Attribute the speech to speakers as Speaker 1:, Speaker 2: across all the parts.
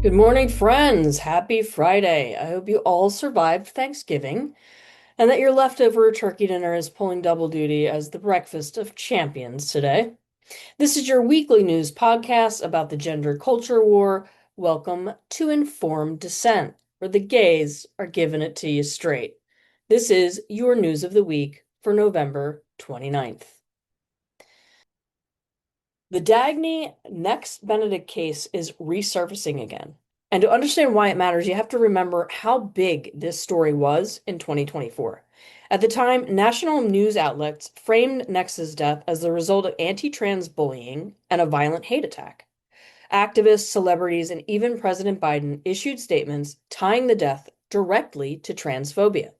Speaker 1: Good morning, friends. Happy Friday. I hope you all survived Thanksgiving and that your leftover turkey dinner is pulling double duty as the breakfast of champions today. This is your weekly news podcast about the gender culture war. Welcome to Informed Dissent, where the gays are giving it to you straight. This is your news of the week for November 29th. The Dagny Nex Benedict case is resurfacing again. And to understand why it matters, you have to remember how big this story was in 2024. At the time, national news outlets framed Nex's death as the result of anti-trans bullying and a violent hate attack. Activists, celebrities, and even President Biden issued statements tying the death directly to transphobia.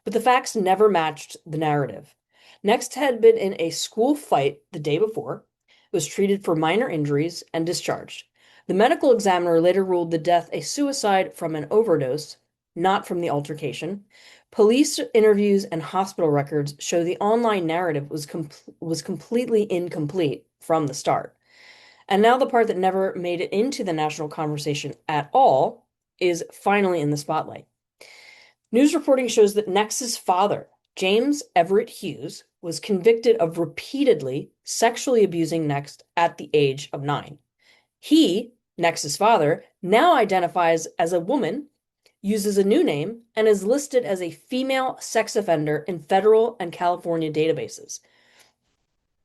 Speaker 1: But the facts never matched the narrative. Next had been in a school fight the day before, was treated for minor injuries, and discharged. The medical examiner later ruled the death a suicide from an overdose, not from the altercation. Police interviews and hospital records show the online narrative was completely incomplete from the start. And now the part that never made it into the national conversation at all is finally in the spotlight. News reporting shows that Nex's father, James Everett Hughes, was convicted of repeatedly sexually abusing Nex at the age of 9. He, Nex's father, now identifies as a woman, uses a new name, and is listed as a female sex offender in federal and California databases.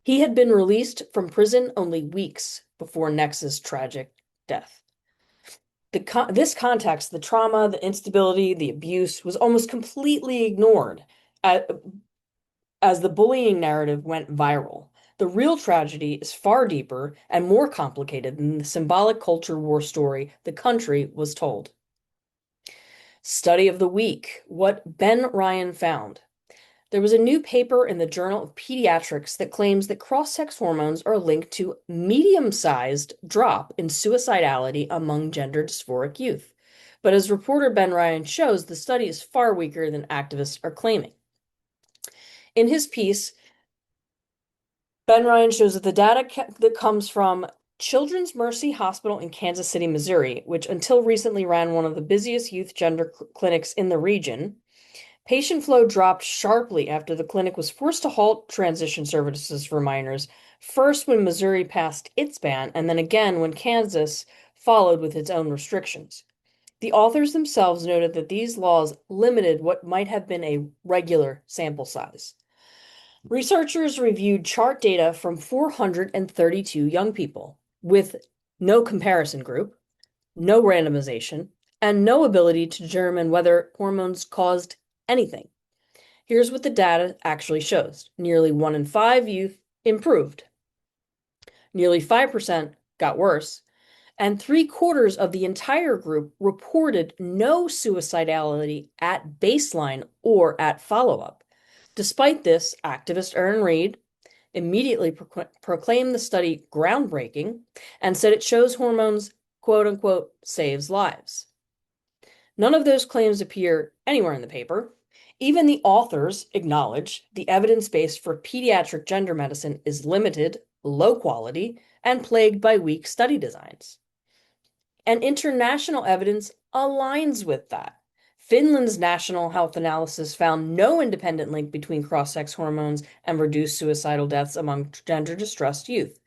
Speaker 1: He had been released from prison only weeks before Nex's tragic death. This context, the trauma, the instability, the abuse, was almost completely ignored as the bullying narrative went viral. The real tragedy is far deeper and more complicated than the symbolic culture war story the country was told. Study of the week, what Ben Ryan found. There was a new paper in the Journal of Pediatrics that claims that cross-sex hormones are linked to medium-sized drop in suicidality among gender dysphoric youth. But as reporter Ben Ryan shows, the study is far weaker than activists are claiming. In his piece, Ben Ryan shows that the data that comes from Children's Mercy Hospital in Kansas City, Missouri, which until recently ran one of the busiest youth gender clinics in the region, patient flow dropped sharply after the clinic was forced to halt transition services for minors, first when Missouri passed its ban, and then again when Kansas followed with its own restrictions. The authors themselves noted that these laws limited what might have been a regular sample size. Researchers reviewed chart data from 432 young people with no comparison group, no randomization, and no ability to determine whether hormones caused anything. Here's what the data actually shows. Nearly 1 in 5 youth improved. Nearly 5% got worse, and 3/4 of the entire group reported no suicidality at baseline or at follow-up. Despite this, activist Erin Reed immediately proclaimed the study groundbreaking and said it shows hormones, quote unquote, saves lives. None of those claims appear anywhere in the paper. Even the authors acknowledge the evidence base for pediatric gender medicine is limited, low quality, and plagued by weak study designs. And international evidence aligns with that. Finland's national health analysis found no independent link between cross-sex hormones and reduced suicidal deaths among gender-distressed youth.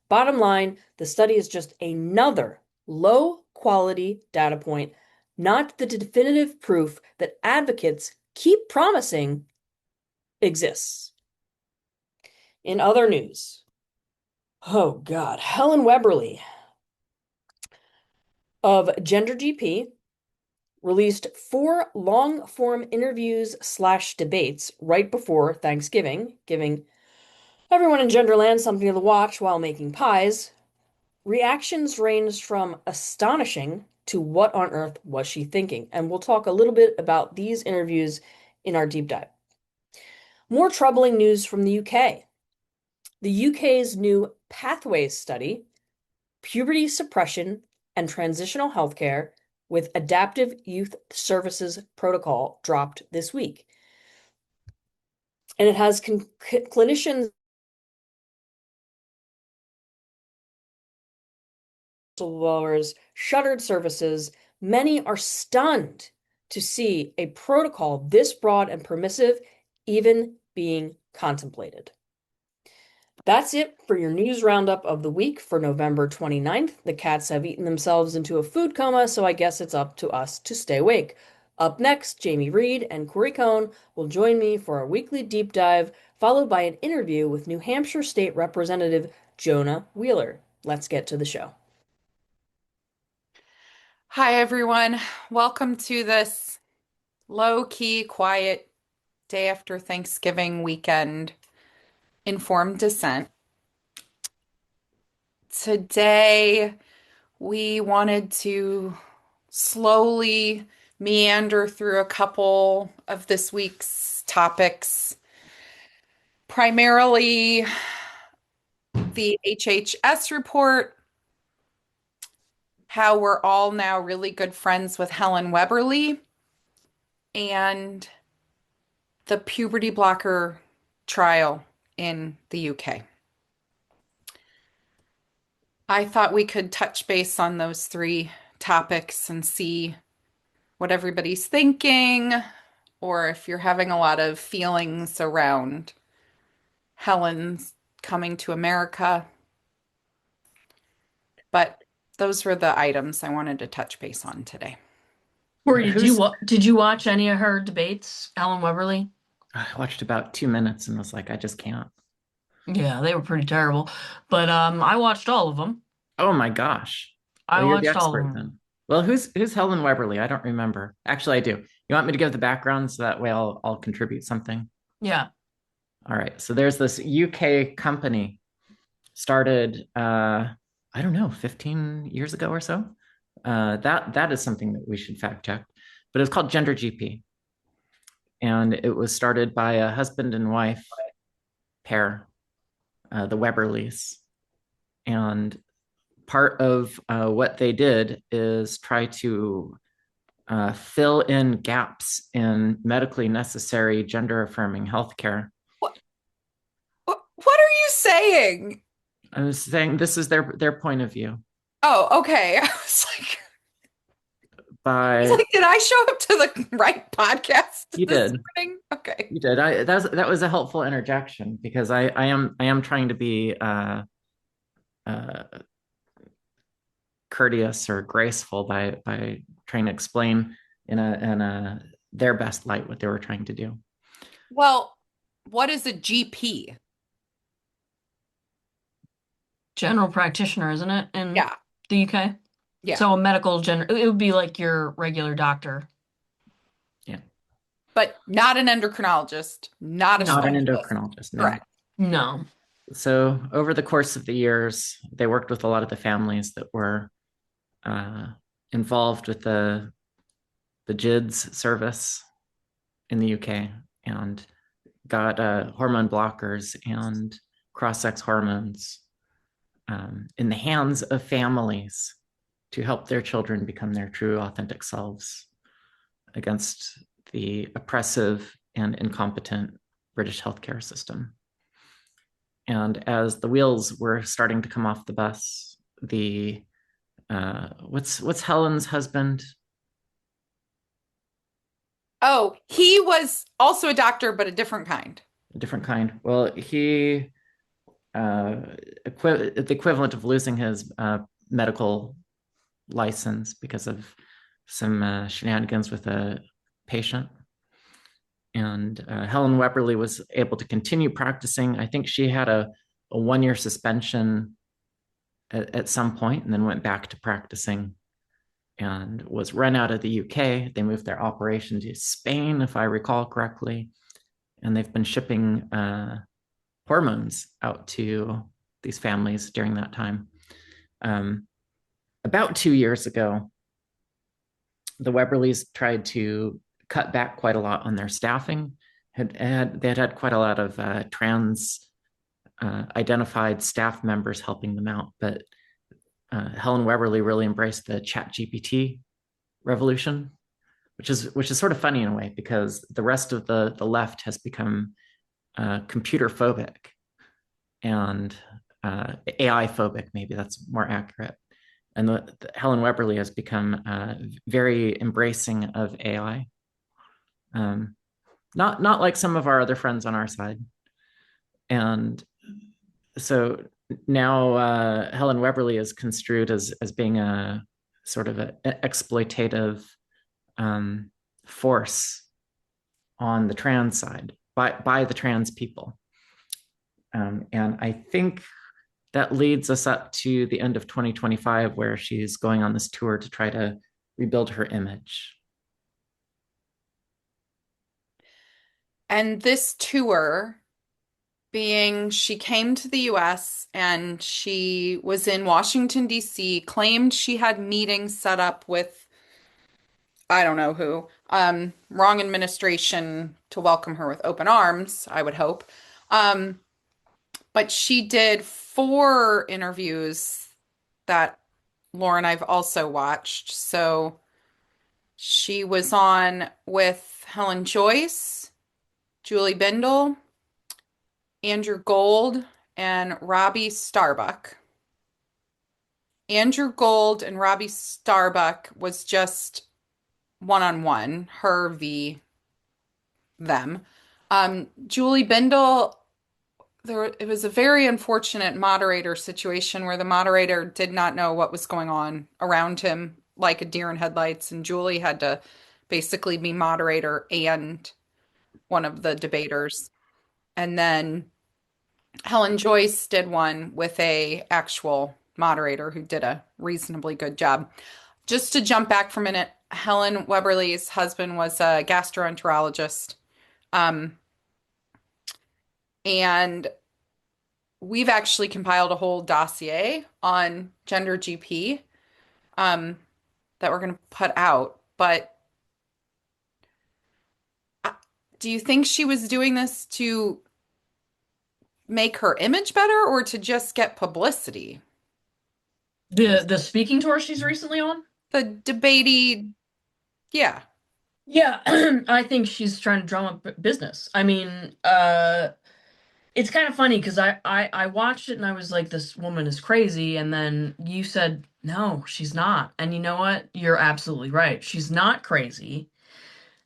Speaker 1: Bottom line, the study is just another low-quality data point, not the definitive proof that advocates keep promising exists. In other news, oh God, Helen Webberley of Gender GP released 4 long-form interviews/debates right before Thanksgiving, giving everyone in Genderland something to watch while making pies. Reactions ranged from astonishing to what on earth was she thinking? And we'll talk a little bit about these interviews in our deep dive. More troubling news from the UK. The UK's new Pathways study, puberty suppression and transitional healthcare with adaptive youth services protocol, dropped this week. And it has clinicians whistleblowers, shuttered services, many are stunned to see a protocol this broad and permissive even being contemplated. That's it for your news roundup of the week for November 29th. The cats have eaten themselves into a food coma, so I guess it's up to us to stay awake. Up next, Jamie Reed and Corey Cohn will join me for our weekly deep dive, followed by an interview with New Hampshire State Representative Jonah Wheeler. Let's get to the show.
Speaker 2: Hi, everyone. Welcome to this low-key, quiet day after Thanksgiving weekend informed dissent. Today, we wanted to slowly meander through a couple of this week's topics, primarily the HHS report, how we're all now really good friends with Helen Webberley, and the puberty blocker trial in the UK. I thought we could touch base on those three topics and see what everybody's thinking, or if you're having a lot of feelings around Helen's coming to America. But those were the items I wanted to touch base on today.
Speaker 1: Corey, did you watch any of her debates, Helen Webberley?
Speaker 3: I watched about 2 minutes and was like, I just can't.
Speaker 1: Yeah, they were pretty terrible. But I watched all of them.
Speaker 3: Oh my gosh.
Speaker 1: I
Speaker 3: Well, you're the
Speaker 1: watched all of
Speaker 3: expert
Speaker 1: them.
Speaker 3: then. Well, who's Helen Webberley? I don't remember. Actually, I do. You want me to give the background so that way I'll contribute something?
Speaker 1: Yeah.
Speaker 3: All right. So there's this UK company started I don't know, 15 years ago or so. That is something that we should fact check. But it was called Gender GP. And it was started by a husband and wife pair, the Webberleys. And part of what they did is try to fill in gaps in medically necessary gender affirming healthcare.
Speaker 2: What are you saying?
Speaker 3: I was saying this is their point of view.
Speaker 2: Oh, okay. I was like, did I show up to the right podcast?
Speaker 3: You did.
Speaker 2: Morning? Okay.
Speaker 3: You did. That was a helpful interjection because I am trying to be courteous or graceful by trying to explain in a their best light what they were trying to do.
Speaker 2: Well, what is a GP?
Speaker 1: General practitioner, isn't it? In
Speaker 2: Yeah.
Speaker 1: the UK?
Speaker 2: Yeah.
Speaker 1: So a medical it would be like your regular doctor.
Speaker 3: Yeah.
Speaker 2: But not an endocrinologist, not an
Speaker 3: endocrinologist. No.
Speaker 2: Correct.
Speaker 1: No.
Speaker 3: So over the course of the years, they worked with a lot of the families that were involved with the GIDS service in the UK and got hormone blockers and cross-sex hormones in the hands of families to help their children become their true, authentic selves against the oppressive and incompetent British healthcare system. And as the wheels were starting to come off the bus, the what's Helen's husband?
Speaker 2: Oh, he was also a doctor, but a different kind.
Speaker 3: A different kind. Well, he the equivalent of losing his medical license because of some shenanigans with a patient. And Helen Webberley was able to continue practicing. I think she had a 1-year suspension at some point and then went back to practicing and was run out of the UK. They moved their operation to Spain, if I recall correctly. And they've been shipping hormones out to these families during that time. About 2 years ago, the Webberleys tried to cut back quite a lot on their staffing. They had quite a lot of trans identified staff members helping them out, but Helen Webberley really embraced the ChatGPT revolution, which is sort of funny in a way because the rest of the left has become computer phobic and AI phobic, maybe that's more accurate. And Helen Webberley has become very embracing of AI. Not like some of our other friends on our side. And so now Helen Webberley is construed as being a sort of an exploitative force on the trans side by the trans people. And I think that leads us up to the end of 2025, where she's going on this tour to try to rebuild her image.
Speaker 2: And this tour being she came to the US and she was in Washington, D.C., claimed she had meetings set up with I don't know who, wrong administration to welcome her with open arms, I would hope. Um, but she did 4 interviews that Laura and I've also watched. So she was on with Helen Joyce, Julie Bindel, Andrew Gold, and Robbie Starbuck. Andrew Gold and Robbie Starbuck was just one-on-one, her v them. Julie Bindel, it was a very unfortunate moderator situation where the moderator did not know what was going on around him, like a deer in headlights, and Julie had to basically be moderator and one of the debaters. And then Helen Joyce did one with a actual moderator who did a reasonably good job. Just to jump back for a minute, Helen Webberley's husband was a gastroenterologist. Um, and we've actually compiled a whole dossier on gender GP that we're going to put out. But do you think she was doing this to make her image better or to just get publicity?
Speaker 1: The speaking tour she's recently on?
Speaker 2: The debatey, yeah.
Speaker 1: Yeah, I think she's trying to drum up business. I mean, it's kind of funny because I watched it and I was like, this woman is crazy. And then you said, no, she's not. And you know what? You're absolutely right. She's not crazy.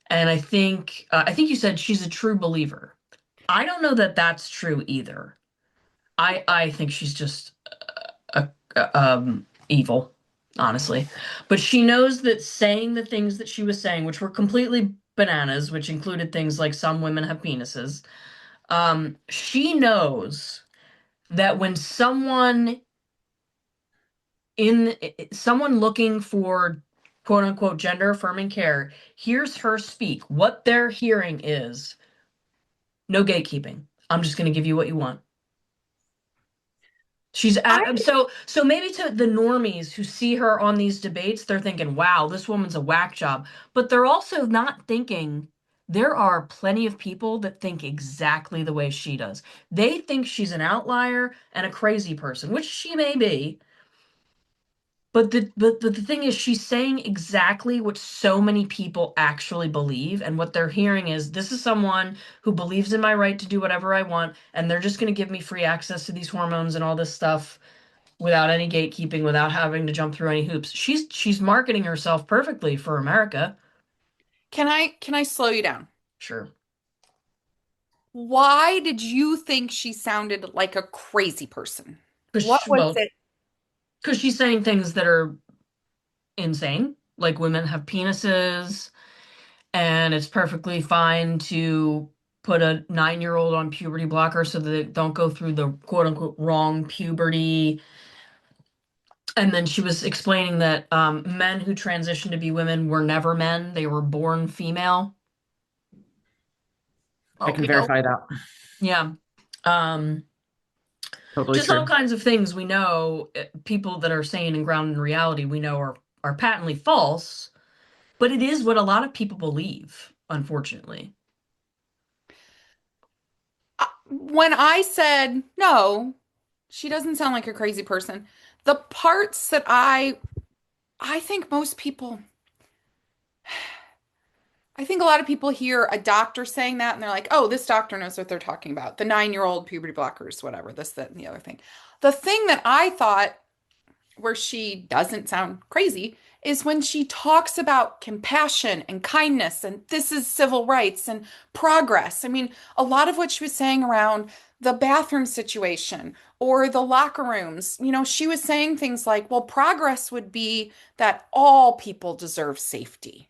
Speaker 1: And I think you said she's a true believer. I don't know that that's true either. I think she's just evil, honestly. But she knows that saying the things that she was saying, which were completely bananas, which included things like some women have penises, she knows that when someone looking for quote unquote gender affirming care hears her speak, what they're hearing is no gatekeeping. I'm just going to give you what you want.
Speaker 2: I
Speaker 1: So maybe to the normies who see her on these debates, they're thinking, "Wow, this woman's a whack job." But they're also not thinking there are plenty of people that think exactly the way she does. They think she's an outlier and a crazy person, which she may be. But the thing is, she's saying exactly what so many people actually believe, and what they're hearing is this is someone who believes in my right to do whatever I want, and they're just going to give me free access to these hormones and all this stuff without any gatekeeping, without having to jump through any hoops. She's marketing herself perfectly for America.
Speaker 2: can I slow you down?
Speaker 1: Sure.
Speaker 2: Why did you think she sounded like a crazy person? What was
Speaker 1: Well,
Speaker 2: it?
Speaker 1: because she's saying things that are insane, like women have penises, and it's perfectly fine to put a 9-year-old on puberty blocker so that they don't go through the quote unquote wrong puberty. And then she was explaining that men who transitioned to be women were never men, they were born female.
Speaker 3: I can
Speaker 1: Okay.
Speaker 3: verify that.
Speaker 1: Yeah. Um,
Speaker 3: Totally
Speaker 1: just all
Speaker 3: true.
Speaker 1: kinds of things we know, people that are sane and grounded in reality, we know are patently false, but it is what a lot of people believe, unfortunately.
Speaker 2: When I said no, she doesn't sound like a crazy person. The parts that I think most people I think a lot of people hear a doctor saying that and they're like, "Oh, this doctor knows what they're talking about. The 9-year-old puberty blockers, whatever, this, that, and the other thing." The thing that I thought where she doesn't sound crazy is when she talks about compassion and kindness and this is civil rights and progress. I mean, a lot of what she was saying around the bathroom situation or the locker rooms, she was saying things like, well, progress would be that all people deserve safety.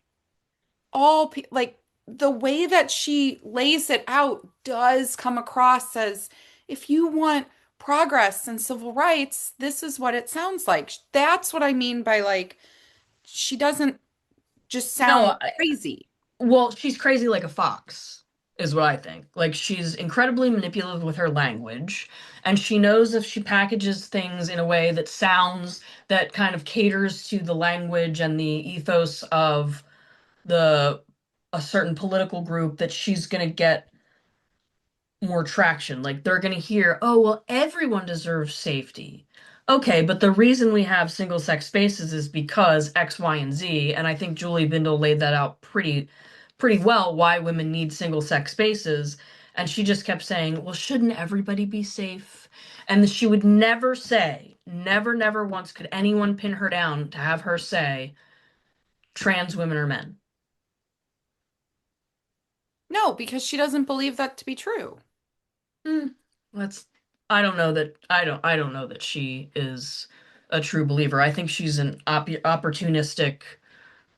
Speaker 2: Like the way that she lays it out does come across as if you want progress and civil rights, this is what it sounds like. That's what I mean by like she doesn't just sound
Speaker 1: No,
Speaker 2: crazy.
Speaker 1: well, she's crazy like a fox, is what I think. Like, she's incredibly manipulative with her language, and she knows if she packages things in a way that sounds, that kind of caters to the language and the ethos of the a certain political group, that she's gonna get more traction. Like, they're going to hear, oh, well, everyone deserves safety. Okay, but the reason we have single sex spaces is because X, Y, and Z. And I think Julie Bindel laid that out pretty well, why women need single sex spaces. And she just kept saying, well, shouldn't everybody be safe? And she would never say, never once could anyone pin her down to have her say trans women are men.
Speaker 2: No, because she doesn't believe that to be true.
Speaker 1: Hmm. That's I don't know that she is a true believer. I think she's an opportunistic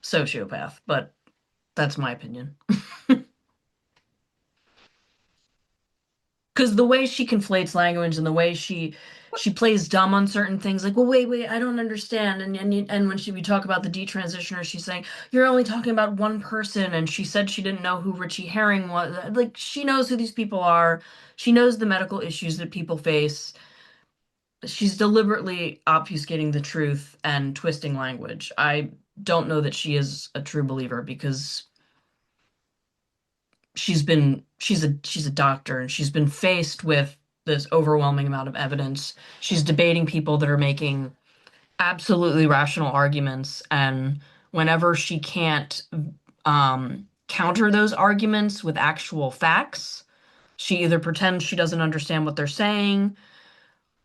Speaker 1: sociopath, but that's my opinion. Because the way she conflates language and the way she plays dumb on certain things, like, well, wait, I don't understand. And when we talk about the detransitioner, she's saying you're only talking about one person, and she said she didn't know who Richie Herring was. Like, she knows who these people are. She knows the medical issues that people face. She's deliberately obfuscating the truth and twisting language. I don't know that she is a true believer because she's a doctor, and she's been faced with this overwhelming amount of evidence. She's debating people that are making absolutely rational arguments, and whenever she can't counter those arguments with actual facts, she either pretends she doesn't understand what they're saying,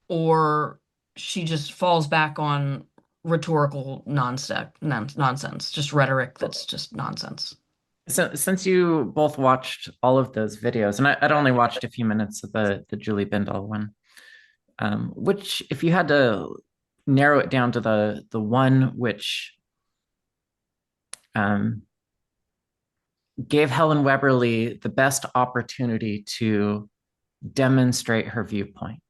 Speaker 1: or she just falls back on rhetorical nonsense, just rhetoric that's just nonsense.
Speaker 3: So since you both watched all of those videos, and I'd only watched a few minutes of the Julie Bindel one, which if you had to narrow it down to the one which um, gave Helen Webberley the best opportunity to demonstrate her viewpoint,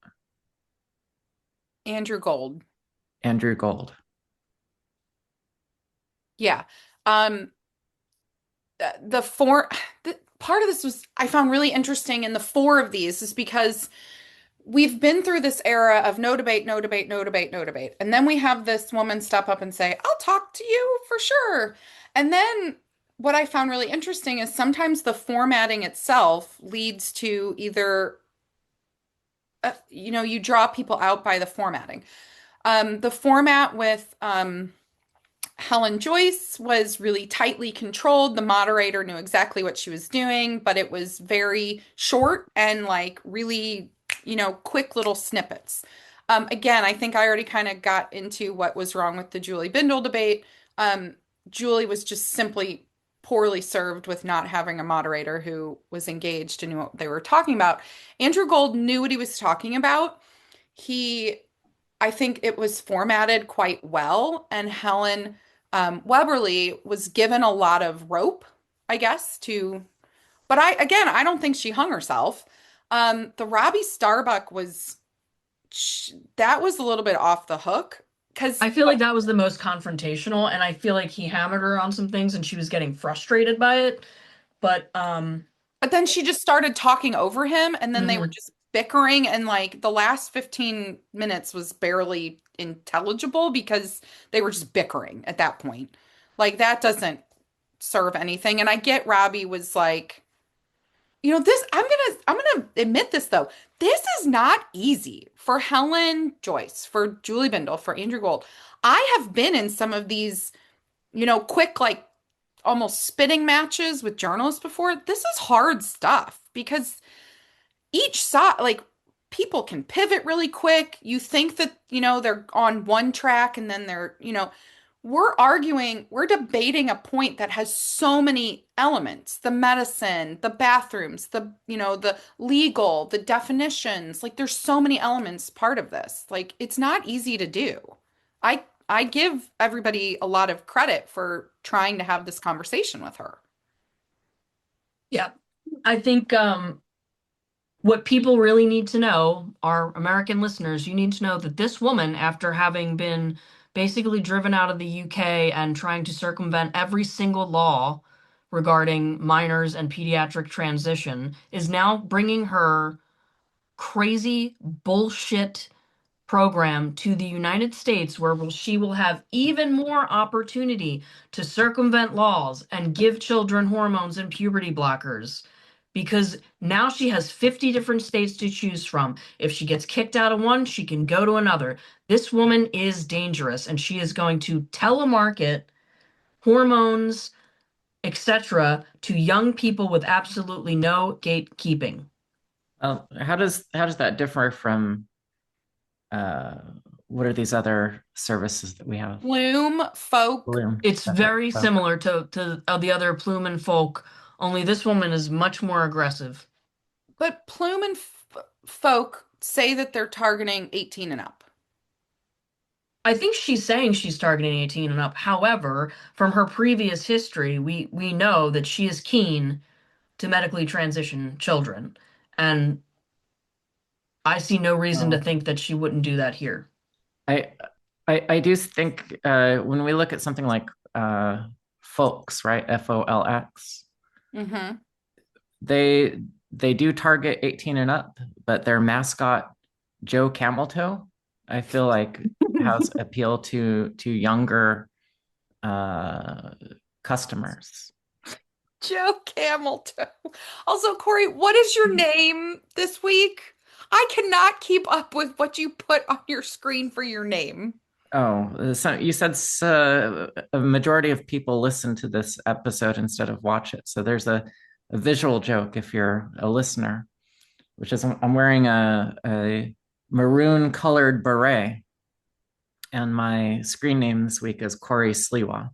Speaker 2: Andrew Gold.
Speaker 3: Andrew Gold.
Speaker 2: Yeah. Um, the four the, part of this was I found really interesting in the four of these is because we've been through this era of no debate, no debate, no debate, no debate. And then we have this woman step up and say, I'll talk to you for sure. And then what I found really interesting is sometimes the formatting itself leads to either, you draw people out by the formatting. The format with Helen Joyce was really tightly controlled. The moderator knew exactly what she was doing, but it was very short and like really, quick little snippets. Again, I think I already kind of got into what was wrong with the Julie Bindel debate. Um, Julie was just simply poorly served with not having a moderator who was engaged and knew what they were talking about. Andrew Gold knew what he was talking about. He I think it was formatted quite well, and Helen Webberley was given a lot of rope, I guess, but I don't think she hung herself. The Robbie Starbuck that was a little bit off the hook because,
Speaker 1: I feel like that was the most confrontational, and I feel like he hammered her on some things and she was getting frustrated by it. But
Speaker 2: but then she just started talking over him, and then they were
Speaker 1: mhm.
Speaker 2: just bickering, and like the last 15 minutes was barely intelligible because they were just bickering at that point. Like that doesn't serve anything. And I get Robbie was like, this I'm gonna admit this though. This is not easy for Helen Joyce, for Julie Bindel, for Andrew Gold. I have been in some of these, quick like almost spitting matches with journalists before. This is hard stuff because each side, like people can pivot really quick. You think that, they're on one track and then we're arguing, we're debating a point that has so many elements, the medicine, the bathrooms, the legal, the definitions. Like there's so many elements part of this. Like it's not easy to do. I give everybody a lot of credit for trying to have this conversation with her.
Speaker 1: Yeah. I think what people really need to know, our American listeners, you need to know that this woman, after having been basically driven out of the UK and trying to circumvent every single law regarding minors and pediatric transition, is now bringing her crazy bullshit program to the United States where she will have even more opportunity to circumvent laws and give children hormones and puberty blockers. Because now she has 50 different states to choose from. If she gets kicked out of one, she can go to another. This woman is dangerous, and she is going to telemarket hormones, etc., to young people with absolutely no gatekeeping.
Speaker 3: How does that differ from uh, what are these other services that we have?
Speaker 2: Bloom, folk.
Speaker 3: Bloom.
Speaker 1: It's
Speaker 3: That's right.
Speaker 1: very
Speaker 3: Folk.
Speaker 1: similar to the other Plume and Folk, only this woman is much more aggressive.
Speaker 2: But Plume and folk say that they're targeting 18 and up.
Speaker 1: I think she's saying she's targeting 18 and up. However, from her previous history, we know that she is keen to medically transition children, and I see no reason to
Speaker 3: Oh.
Speaker 1: think that she wouldn't do that here.
Speaker 3: I I do think when we look at something like Folks, right? Folx,
Speaker 2: Mm-hmm.
Speaker 3: they they do target 18 and up, but their mascot Joe Cameltoe, I feel like has appeal to younger uh customers.
Speaker 2: Joe Cameltoe. Also, Corey, what is your name this week? I cannot keep up with what you put on your screen for your name.
Speaker 3: Oh, so you said a majority of people listen to this episode instead of watch it. So there's a visual joke if you're a listener, which is I'm wearing a maroon colored beret, and my screen name this week is Corey Sliwa.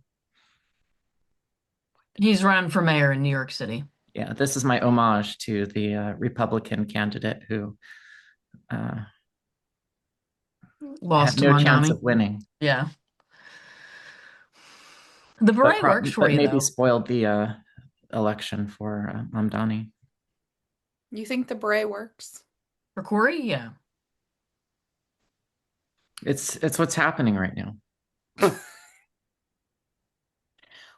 Speaker 1: He's running for mayor in New York City.
Speaker 3: Yeah, this is my homage to the Republican candidate who uh,
Speaker 1: Lost
Speaker 3: had
Speaker 1: to
Speaker 3: no chance
Speaker 1: Mondani.
Speaker 3: of winning,
Speaker 1: Yeah. The beret works for
Speaker 3: but
Speaker 1: you,
Speaker 3: maybe
Speaker 1: though.
Speaker 3: spoiled the election for Mamdani.
Speaker 2: You think the beret works?
Speaker 1: For Corey, yeah.
Speaker 3: It's what's happening right now.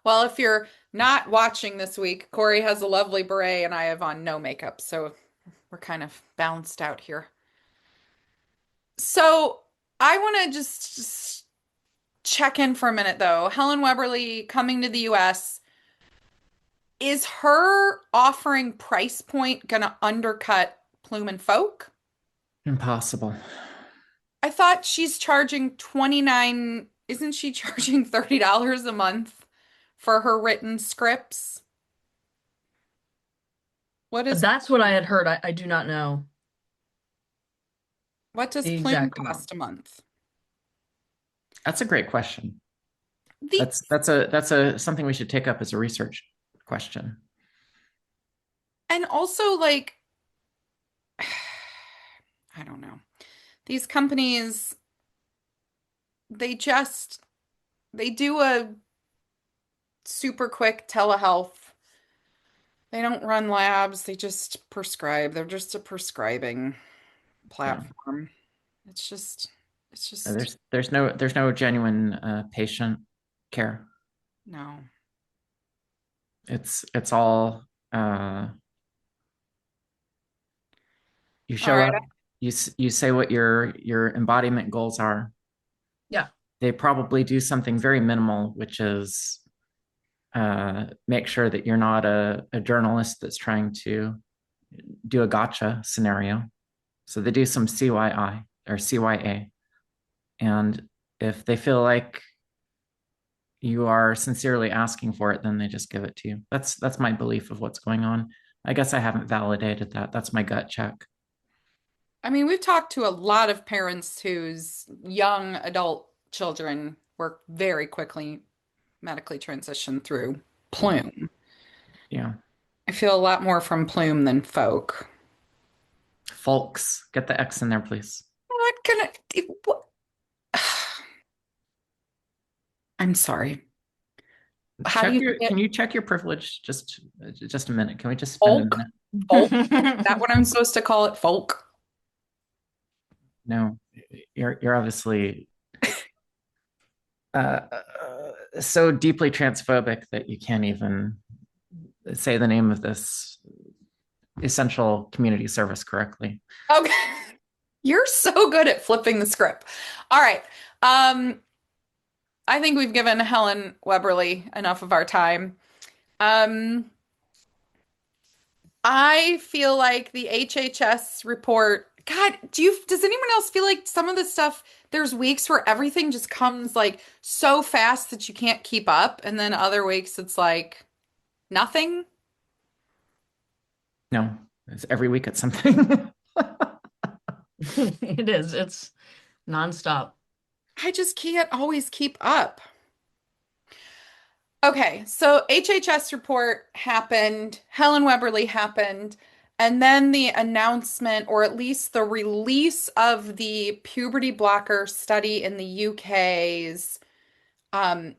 Speaker 2: Well, if you're not watching this week, Corey has a lovely beret and I have on no makeup, so we're kind of balanced out here. So I want to just check in for a minute though. Helen Webberley coming to the US. Is her offering price point gonna undercut Plume and Folk?
Speaker 3: Impossible.
Speaker 2: I thought she's charging 29, isn't she charging $30 a month for her written scripts?
Speaker 1: That's what I had heard. I do not know
Speaker 2: What does
Speaker 1: the
Speaker 2: Plume
Speaker 1: exact amount.
Speaker 2: cost a month?
Speaker 3: That's a great question.
Speaker 2: The
Speaker 3: That's a something we should take up as a research question.
Speaker 2: And also like I don't know. These companies they do a super quick telehealth. They don't run labs, they just prescribe. They're just a prescribing
Speaker 3: Yeah.
Speaker 2: platform. It's just
Speaker 3: There's no genuine patient care.
Speaker 2: no.
Speaker 3: It's all you
Speaker 2: All
Speaker 3: show
Speaker 2: right.
Speaker 3: up, you say what your embodiment goals are.
Speaker 1: Yeah.
Speaker 3: They probably do something very minimal, which is make sure that you're not a journalist that's trying to do a gotcha scenario. So they do some CYI or CYA. And if they feel like you are sincerely asking for it, then they just give it to you. That's my belief of what's going on. I guess I haven't validated that. That's my gut check.
Speaker 2: I mean, we've talked to a lot of parents whose young adult children were very quickly medically transitioned through Plume.
Speaker 3: Yeah.
Speaker 2: I feel a lot more from Plume than Folk.
Speaker 3: Folks, get the X in there, please.
Speaker 2: I'm not gonna. What? I'm sorry. How do
Speaker 3: Check
Speaker 2: you
Speaker 3: your,
Speaker 2: say it?
Speaker 3: can you check your privilege just a minute? Can we just spend a
Speaker 2: Folk?
Speaker 3: minute?
Speaker 2: Folk? Is that what I'm supposed to call it? Folk?
Speaker 3: No, you're obviously uh, so deeply transphobic that you can't even say the name of this essential community service correctly.
Speaker 2: Okay. You're so good at flipping the script. All right. Um, I think we've given Helen Webberley enough of our time. Um, I feel like the HHS report, God, does anyone else feel like some of the stuff, there's weeks where everything just comes like so fast that you can't keep up, and then other weeks it's like nothing?
Speaker 3: No, it's every week it's something.
Speaker 1: It is. It's nonstop.
Speaker 2: I just can't always keep up. Okay, so HHS report happened, Helen Webberley happened, and then the announcement, or at least the release of the puberty blocker study in the UK's. Um,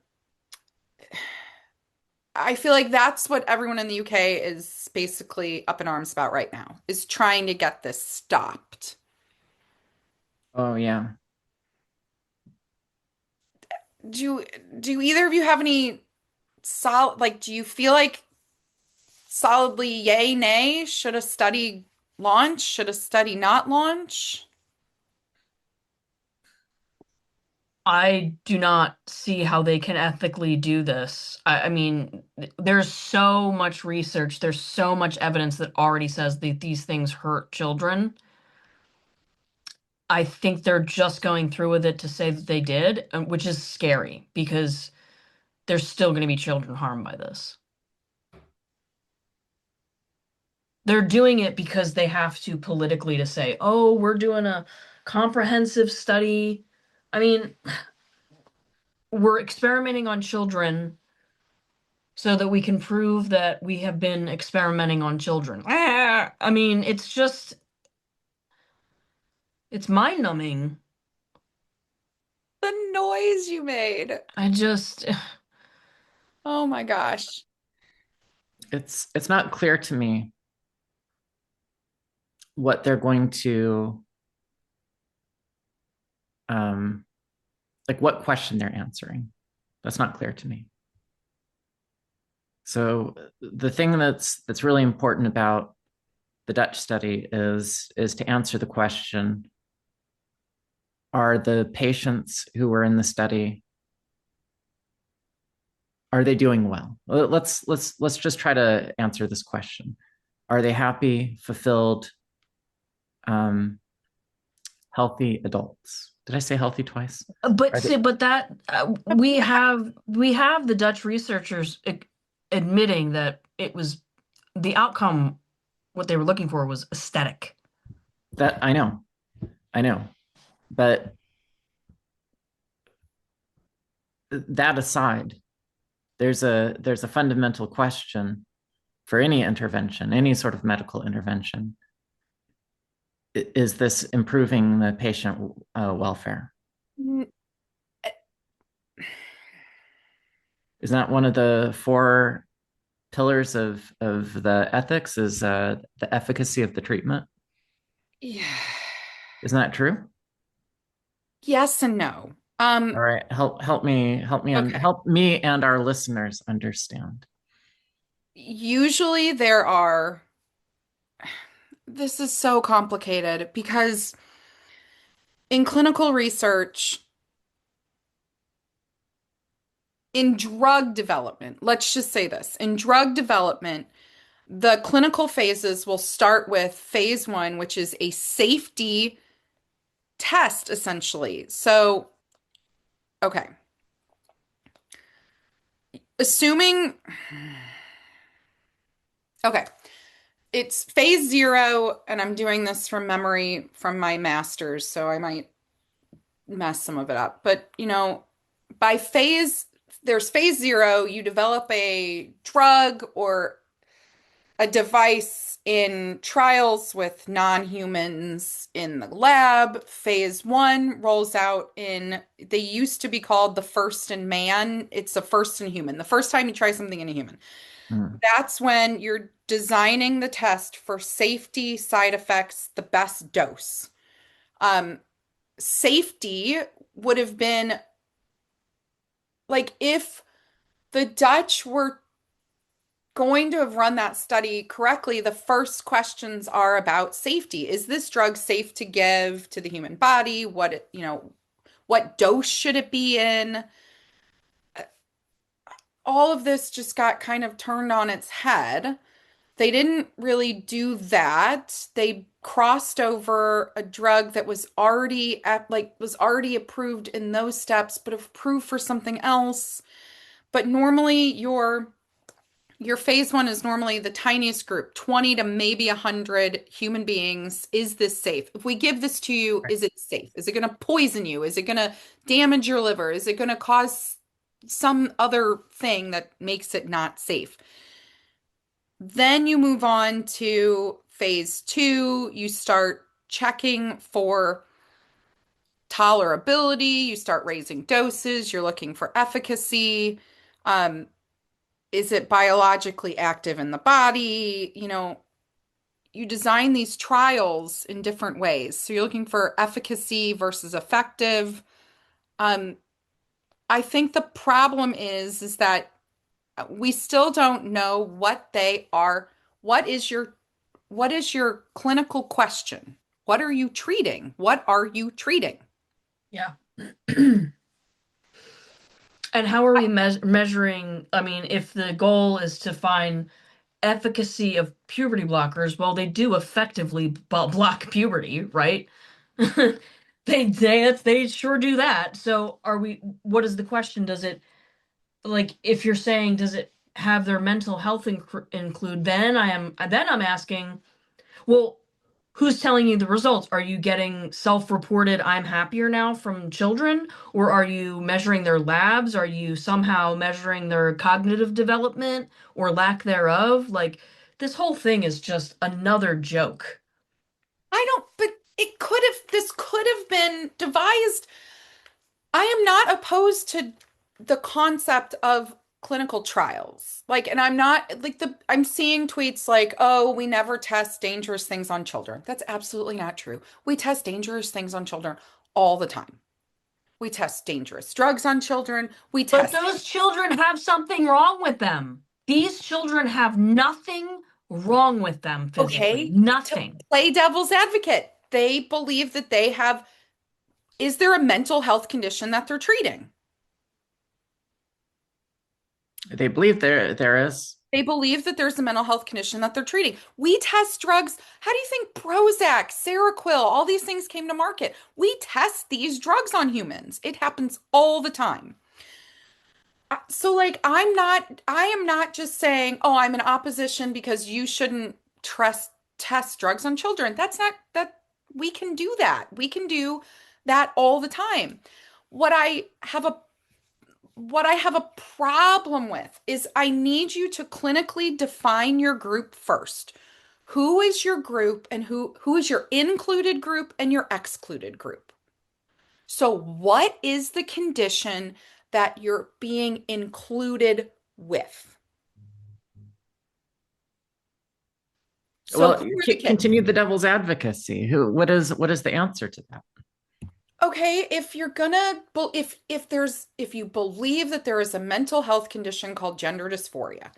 Speaker 2: I feel like that's what everyone in the UK is basically up in arms about right now, is trying to get this stopped.
Speaker 3: Oh yeah.
Speaker 2: Do do either of you have any do you feel like solidly yay, nay? Should a study launch? Should a study not launch?
Speaker 1: I do not see how they can ethically do this. I mean, there's so much research, there's so much evidence that already says that these things hurt children. I think they're just going through with it to say that they did, which is scary because there's still going to be children harmed by this. They're doing it because they have to politically to say, oh, we're doing a comprehensive study. I mean, we're experimenting on children so that we can prove that we have been experimenting on children. I mean, it's mind-numbing.
Speaker 2: The noise you made.
Speaker 1: I just,
Speaker 2: Oh my gosh.
Speaker 3: It's not clear to me what they're going to um like what question they're answering. That's not clear to me. So the thing that's really important about the Dutch study is to answer the question, are the patients who were in the study, are they doing well? Let's just try to answer this question. Are they happy, fulfilled, um, healthy adults? Did I say healthy twice?
Speaker 1: but
Speaker 3: Are they,
Speaker 1: see, but that we have the Dutch researchers admitting that it was the outcome, what they were looking for was aesthetic.
Speaker 3: that I know, but that aside, there's a fundamental question for any intervention, any sort of medical intervention. Is this improving the patient welfare?
Speaker 2: Mm,
Speaker 3: Isn't that one of the four pillars of the ethics? Is the efficacy of the treatment?
Speaker 2: yeah.
Speaker 3: Isn't that true?
Speaker 2: Yes and no.
Speaker 3: All right,
Speaker 2: Okay.
Speaker 3: help me and our listeners understand.
Speaker 2: Usually there are, this is so complicated because in clinical research, in drug development, let's just say this, in drug development, the clinical phases will start with phase one, which is a safety test, essentially. So, okay, assuming, okay, it's phase 0, and I'm doing this from memory from my master's, so I might mess some of it up. But, by there's phase 0, you develop a drug or a device in trials with non-humans in the lab. Phase 1 rolls out they used to be called the first in man. It's the first in human. The first time you try something in a human.
Speaker 3: Mm.
Speaker 2: That's when you're designing the test for safety, side effects, the best dose. Safety would have been like if the Dutch were going to have run that study correctly, the first questions are about safety. Is this drug safe to give to the human body? What dose should it be in? All of this just got kind of turned on its head. They didn't really do that. They crossed over a drug that was already approved in those steps, but approved for something else. But normally your phase 1 is normally the tiniest group, 20 to maybe 100 human beings. Is this safe? If we give this to you,
Speaker 1: Right.
Speaker 2: is it safe? Is it going to poison you? Is it going to damage your liver? Is it going to cause some other thing that makes it not safe? Then you move on to phase 2. You start checking for tolerability. You start raising doses. You're looking for efficacy. Um, is it biologically active in the body? You design these trials in different ways. So you're looking for efficacy versus effective. Um, I think the problem is that we still don't know what they are. What is your clinical question? What are you treating? What are you treating?
Speaker 1: Yeah. And how are we measuring? I mean, if the goal is to find efficacy of puberty blockers, well, they do effectively block puberty, right? They sure do that. So what is the question? Does it, like, if you're saying, does it have their mental health include, then I'm asking, well, who's telling you the results? Are you getting self-reported I'm happier now from children? Or are you measuring their labs? Are you somehow measuring their cognitive development or lack thereof? Like, this whole thing is just another joke.
Speaker 2: I don't, but this could have been devised. I am not opposed to the concept of clinical trials. Like, and I'm not like I'm seeing tweets like, oh, we never test dangerous things on children. That's absolutely not true. We test dangerous things on children all the time. We test dangerous drugs on children. We
Speaker 1: But
Speaker 2: test,
Speaker 1: those children have something wrong with them. These children have nothing wrong with them physically.
Speaker 2: okay, to
Speaker 1: Nothing.
Speaker 2: play devil's advocate. They believe that is there a mental health condition that they're treating?
Speaker 3: They believe there is.
Speaker 2: They believe that there's a mental health condition that they're treating. We test drugs. How do you think Prozac, Seroquel, all these things came to market? We test these drugs on humans. It happens all the time. So like I am not just saying, "Oh, I'm in opposition because you shouldn't trust test drugs on children." That's not that we can do that. We can do that all the time. What I have a what I have a problem with is I need you to clinically define your group first. Who is your group and who is your included group and your excluded group? So what is the condition that you're being included with? So
Speaker 3: Well,
Speaker 2: who are the kids?
Speaker 3: continue the devil's advocacy. What is the answer to that?
Speaker 2: Okay, if you're gonna if you believe that there is a mental health condition called gender dysphoria.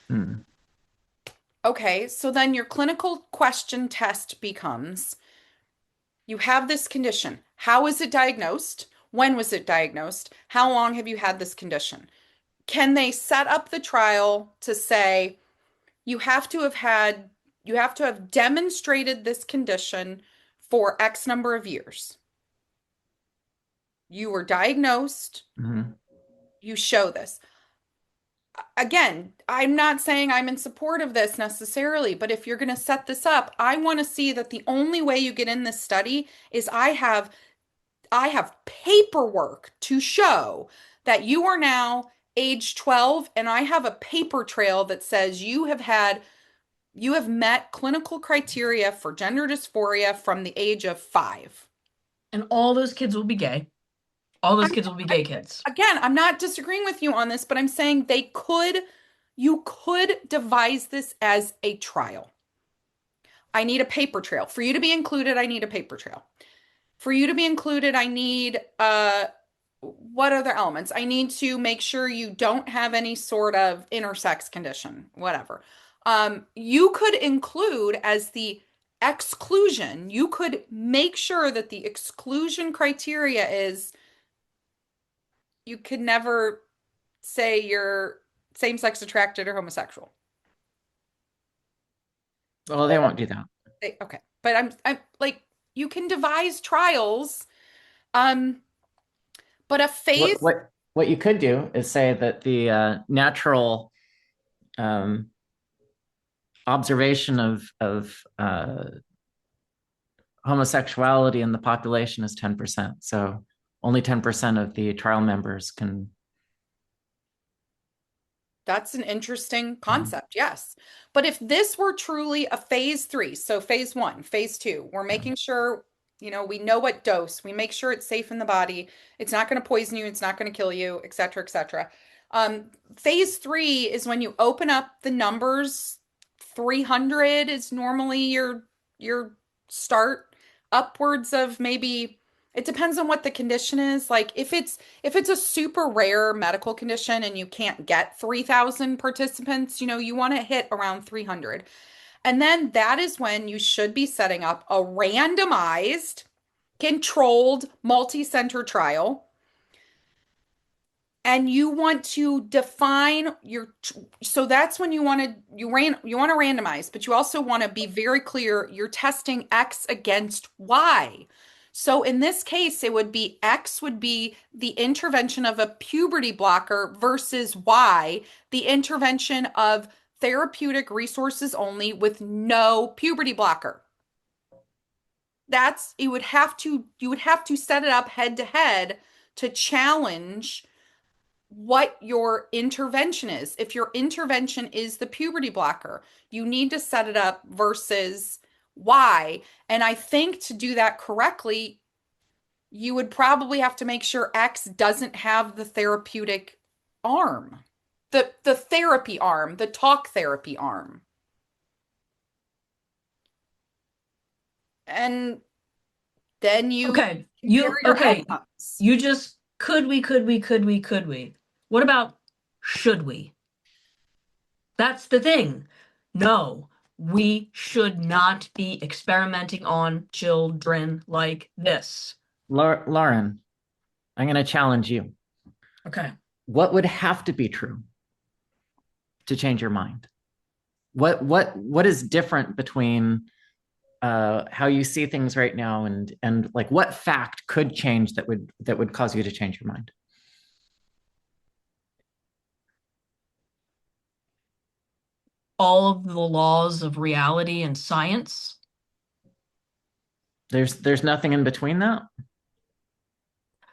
Speaker 3: Hmm.
Speaker 2: Okay, so then your clinical question test becomes you have this condition. How is it diagnosed? When was it diagnosed? How long have you had this condition? Can they set up the trial to say you have to have demonstrated this condition for X number of years? You were diagnosed,
Speaker 3: Mhm.
Speaker 2: you show this. again, I'm not saying I'm in support of this necessarily, but if you're going to set this up, I want to see that the only way you get in this study is I have paperwork to show that you are now age 12, and I have a paper trail that says you have met clinical criteria for gender dysphoria from the age of 5.
Speaker 1: And all those kids will be gay. All those kids will be gay kids.
Speaker 2: Again, I'm not disagreeing with you on this, but I'm saying you could devise this as a trial. I need a paper trail. For you to be included, I need a paper trail. For you to be included, I need what other elements? I need to make sure you don't have any sort of intersex condition, whatever. You could include as the exclusion, you could make sure that the exclusion criteria is you could never say you're same-sex attracted or homosexual.
Speaker 3: Well, they won't do that.
Speaker 2: Okay. But I'm like, you can devise trials. Um, but a phase,
Speaker 3: What you could do is say that the natural observation of homosexuality in the population is 10%. So only 10% of the trial members can.
Speaker 2: that's an interesting concept, yes. But if this were truly a phase 3, so phase 1, phase 2, we're making sure, we know what dose, we make sure it's safe in the body, it's not going to poison you, it's not going to kill you, et cetera, et cetera. Phase 3 is when you open up the numbers. 300 is normally your start, upwards of maybe, it depends on what the condition is. Like if it's a super rare medical condition and you can't get 3,000 participants, you want to hit around 300. And then that is when you should be setting up a randomized, controlled, multi-center trial. And you want to define so that's when you want to randomize, but you also want to be very clear you're testing X against Y. So in this case, it would be X would be the intervention of a puberty blocker versus Y, the intervention of therapeutic resources only with no puberty blocker. You would have to set it up head to head to challenge what your intervention is. If your intervention is the puberty blocker, you need to set it up versus Y. And I think to do that correctly, you would probably have to make sure X doesn't have the therapeutic arm, the therapy arm, the talk therapy arm. And then you
Speaker 1: Okay.
Speaker 2: compare your outcomes.
Speaker 1: You just could we? What about should we? That's the thing. No, we should not be experimenting on children like this.
Speaker 3: Lauren, I'm going to challenge you.
Speaker 1: Okay.
Speaker 3: What would have to be true to change your mind? What is different between how you see things right now and like what fact could change that would cause you to change your mind?
Speaker 1: All of the laws of reality and science.
Speaker 3: There's nothing in between that.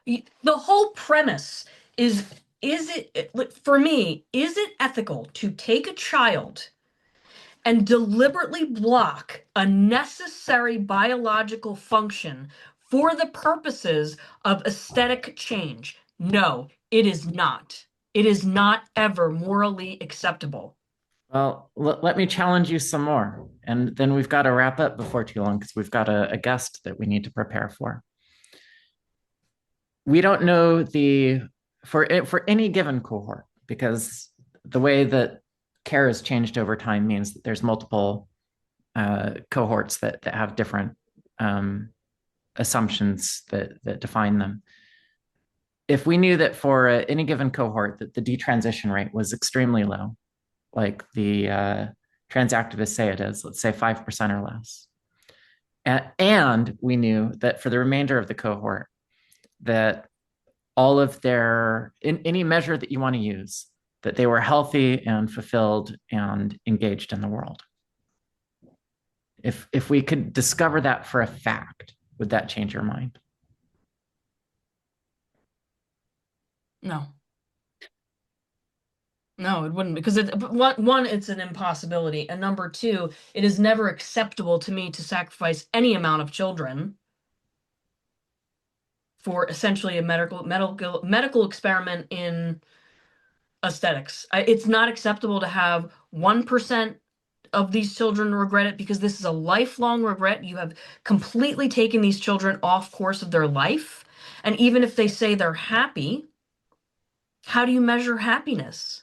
Speaker 1: The whole premise is it, for me, is it ethical to take a child and deliberately block a necessary biological function for the purposes of aesthetic change? No, it is not. It is not ever morally acceptable.
Speaker 3: Well, let me challenge you some more, and then we've got to wrap up before too long because we've got a guest that we need to prepare for. We don't know for any given cohort, because the way that care has changed over time means that there's multiple cohorts that have different assumptions that define them. If we knew that for any given cohort that the detransition rate was extremely low, like the trans activists say it is, let's say 5% or less, and we knew that for the remainder of the cohort that all of in any measure that you want to use, that they were healthy and fulfilled and engaged in the world. If we could discover that for a fact, would that change your mind?
Speaker 1: No. No, it wouldn't, because one, it's an impossibility, and number two, it is never acceptable to me to sacrifice any amount of children for essentially a medical experiment in aesthetics. It's not acceptable to have 1% of these children regret it, because this is a lifelong regret. You have completely taken these children off course of their life. And even if they say they're happy, how do you measure happiness?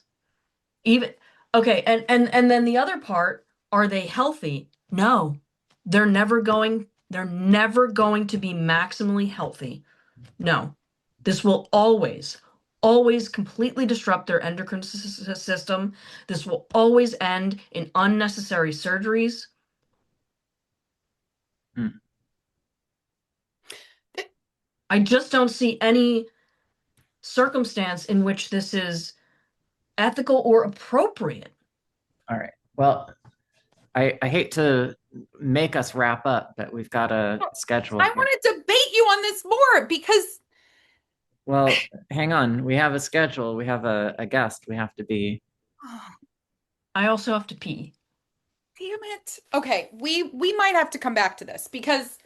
Speaker 1: Even okay, and then the other part, are they healthy? No. They're never going to be maximally healthy. No. This will always completely disrupt their endocrine system. This will always end in unnecessary surgeries.
Speaker 3: Hmm.
Speaker 1: I just don't see any circumstance in which this is ethical or appropriate.
Speaker 3: All right. Well, I hate to make us wrap up, but we've got a schedule
Speaker 2: I
Speaker 3: here.
Speaker 2: want to debate you on this more because
Speaker 3: Well, hang on. We have a schedule. We have a guest. We have to be.
Speaker 1: I also have to pee.
Speaker 2: damn it. Okay, we might have to come back to this because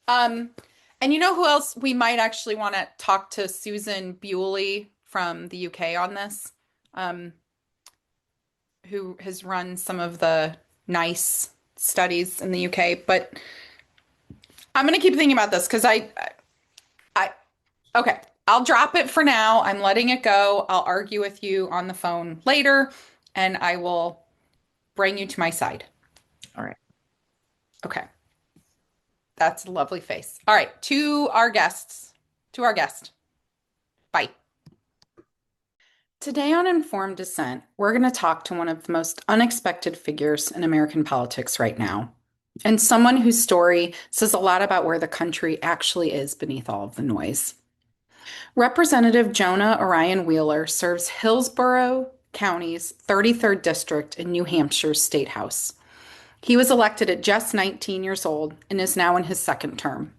Speaker 2: and you know who else we might actually want to talk to? Susan Bewley from the UK on this. Um who has run some of the nice studies in the UK, but I'm going to keep thinking about this because I okay, I'll drop it for now. I'm letting it go. I'll argue with you on the phone later and I will bring you to my side.
Speaker 3: All right.
Speaker 2: Okay. That's a lovely face. All right, to our guests. To our guest. Bye. Today on Informed Dissent, we're going to talk to one of the most unexpected figures in American politics right now, and someone whose story says a lot about where the country actually is beneath all of the noise. Representative Jonah Orion Wheeler serves Hillsborough County's 33rd District in New Hampshire's State House. He was elected at just 19 years old and is now in his second term.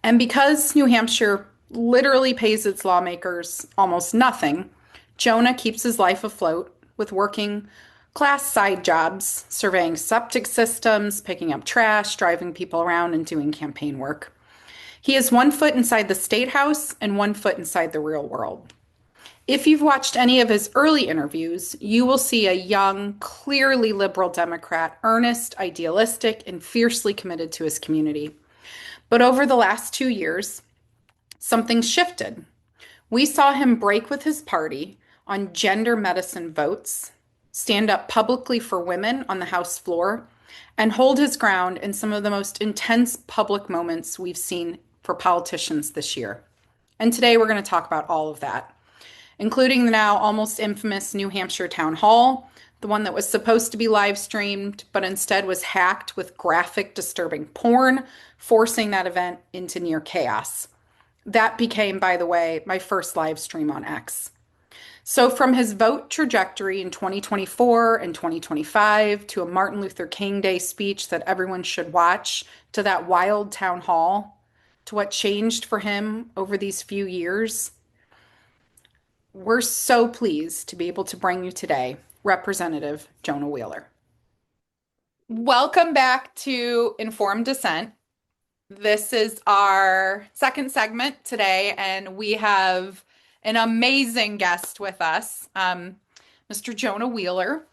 Speaker 2: And because New Hampshire literally pays its lawmakers almost nothing, Jonah keeps his life afloat with working class side jobs, surveying septic systems, picking up trash, driving people around, and doing campaign work. He has one foot inside the State House and one foot inside the real world. If you've watched any of his early interviews, you will see a young, clearly liberal Democrat, earnest, idealistic, and fiercely committed to his community. But over the last 2 years, something shifted. We saw him break with his party on gender medicine votes, stand up publicly for women on the House floor, and hold his ground in some of the most intense public moments we've seen for politicians this year. And today we're going to talk about all of that, including the now almost infamous New Hampshire Town Hall, the one that was supposed to be live streamed, but instead was hacked with graphic, disturbing porn, forcing that event into near chaos. That became, by the way, my first live stream on X. So from his vote trajectory in 2024 and 2025 to a Martin Luther King Day speech that everyone should watch, to that wild town hall, to what changed for him over these few years, we're so pleased to be able to bring you today Representative Jonah Wheeler. Welcome back to Informed Dissent. This is our second segment today, and we have an amazing guest with us, Mr. Jonah Wheeler,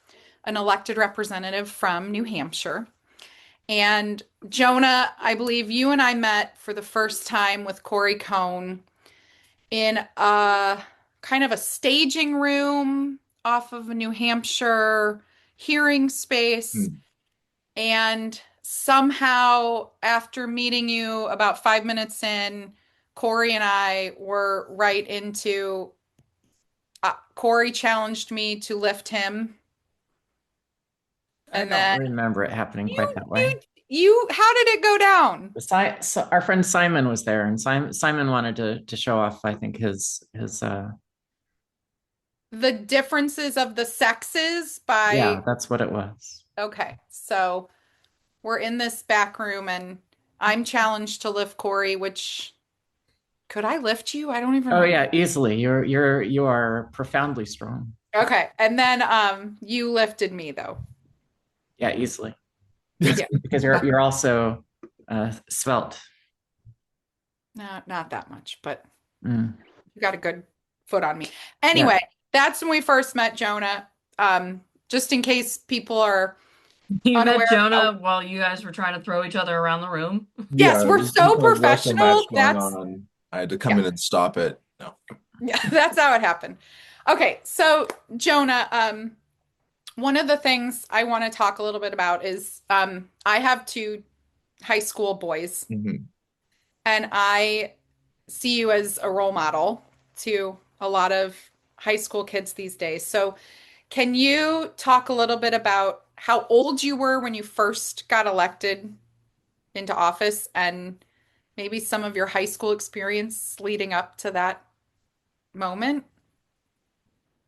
Speaker 2: an elected representative from New Hampshire. And Jonah, I believe you and I met for the first time with Corey Cohn in a kind of a staging room off of a New Hampshire hearing space. And somehow, after meeting you about 5 minutes in, Corey and I were right into, Corey challenged me to lift him.
Speaker 3: And I don't remember it happening quite that way.
Speaker 2: How did it go down?
Speaker 3: So our friend Simon was there, and Simon wanted to show off, I think, his
Speaker 2: the differences of the sexes by,
Speaker 3: Yeah, that's what it was.
Speaker 2: okay, so we're in this back room and I'm challenged to lift Corey, which could I lift you? I don't even
Speaker 3: Oh
Speaker 2: remember.
Speaker 3: yeah, easily. You are profoundly strong.
Speaker 2: Okay, and then you lifted me though.
Speaker 3: Yeah, easily.
Speaker 2: Yeah.
Speaker 3: Because you're also svelte.
Speaker 2: No, not that much, but
Speaker 3: Mm.
Speaker 2: you got a good foot on me.
Speaker 3: Yeah.
Speaker 2: Anyway, that's when we first met Jonah. Just in case people are
Speaker 4: You met
Speaker 2: unaware of how,
Speaker 4: Jonah while you guys were trying to throw each other around the room.
Speaker 2: yes,
Speaker 5: Yeah,
Speaker 2: we're
Speaker 5: there's some
Speaker 2: so
Speaker 5: kind of wrestling
Speaker 2: professional.
Speaker 5: match going
Speaker 2: That's,
Speaker 5: on. I had to come
Speaker 2: yeah,
Speaker 5: in and stop it. No.
Speaker 2: yeah, that's how it happened. Okay, so Jonah, one of the things I want to talk a little bit about is I have two high school boys,
Speaker 5: Mhm.
Speaker 2: and I see you as a role model to a lot of high school kids these days. So, can you talk a little bit about how old you were when you first got elected into office and maybe some of your high school experience leading up to that moment?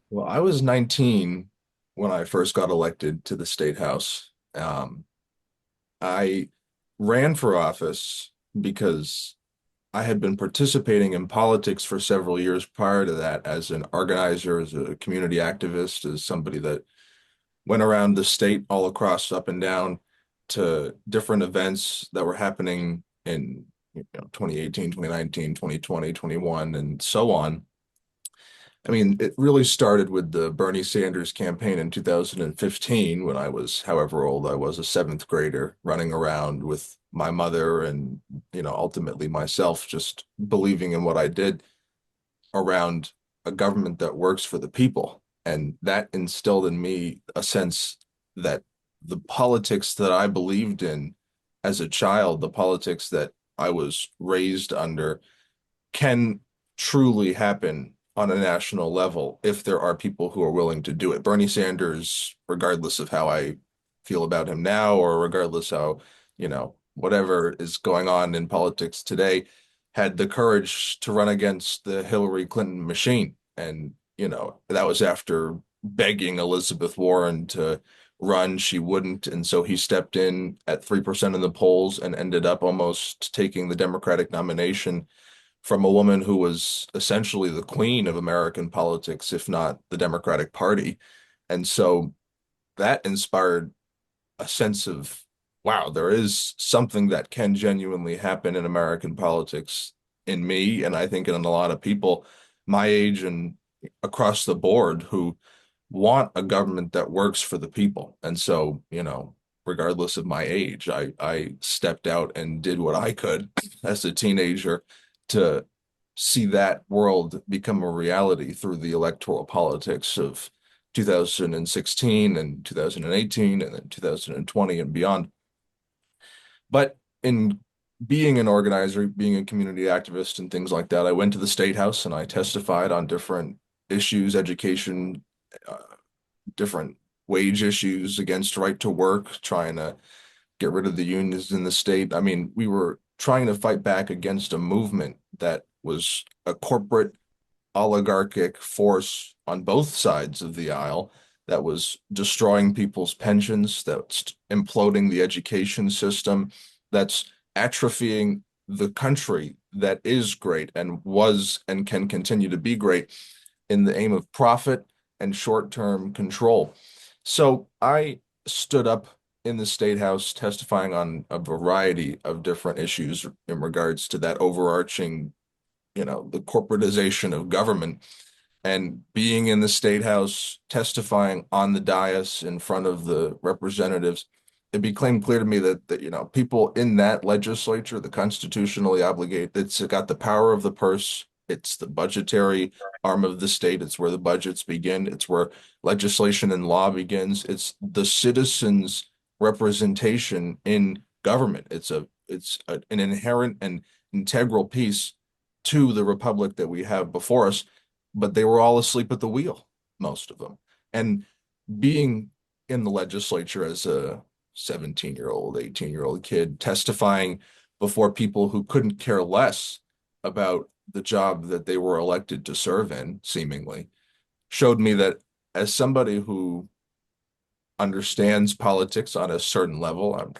Speaker 5: Well, I was 19 when I first got elected to the state house. I ran for office because I had been participating in politics for several years prior to that as an organizer, as a community activist, as somebody that went around the state all across up and down to different events that were happening in 2018, 2019, 2020, 21, and so on. I mean, it really started with the Bernie Sanders campaign in 2015 when I was, however old I was, a seventh grader running around with my mother and, ultimately myself, just believing in what I did around a government that works for the people. And that instilled in me a sense that the politics that I believed in as a child, the politics that I was raised under, can truly happen on a national level if there are people who are willing to do it. Bernie Sanders, regardless of how I feel about him now, or regardless how, whatever is going on in politics today, had the courage to run against the Hillary Clinton machine. And, that was after begging Elizabeth Warren to run. She wouldn't. And so he stepped in at 3% in the polls and ended up almost taking the Democratic nomination from a woman who was essentially the queen of American politics, if not the Democratic Party. And so that inspired a sense of, wow, there is something that can genuinely happen in American politics in me, and I think in a lot of people my age and across the board who want a government that works for the people. And so, regardless of my age, I stepped out and did what I could as a teenager to see that world become a reality through the electoral politics of 2016 and 2018 and then 2020 and beyond. But in being an organizer, being a community activist and things like that, I went to the State House and I testified on different issues, education, uh, different wage issues against right to work, trying to get rid of the unions in the state. I mean, we were trying to fight back against a movement that was a corporate oligarchic force on both sides of the aisle that was destroying people's pensions, that's imploding the education system, that's atrophying the country that is great and was and can continue to be great in the aim of profit and short-term control. So I stood up in the State House testifying on a variety of different issues in regards to that overarching, the corporatization of government. And being in the State House, testifying on the dais in front of the representatives, it became clear to me that people in that legislature, the constitutionally obligated, it's got the power of the purse. It's the budgetary arm of the state. It's where the budgets begin. It's where legislation and law begins. It's the citizens' representation in government. An inherent and integral piece to the republic that we have before us, but they were all asleep at the wheel, most of them. And being in the legislature as a 17-year-old, 18-year-old kid, testifying before people who couldn't care less about the job that they were elected to serve in, seemingly, showed me that as somebody who understands politics on a certain level.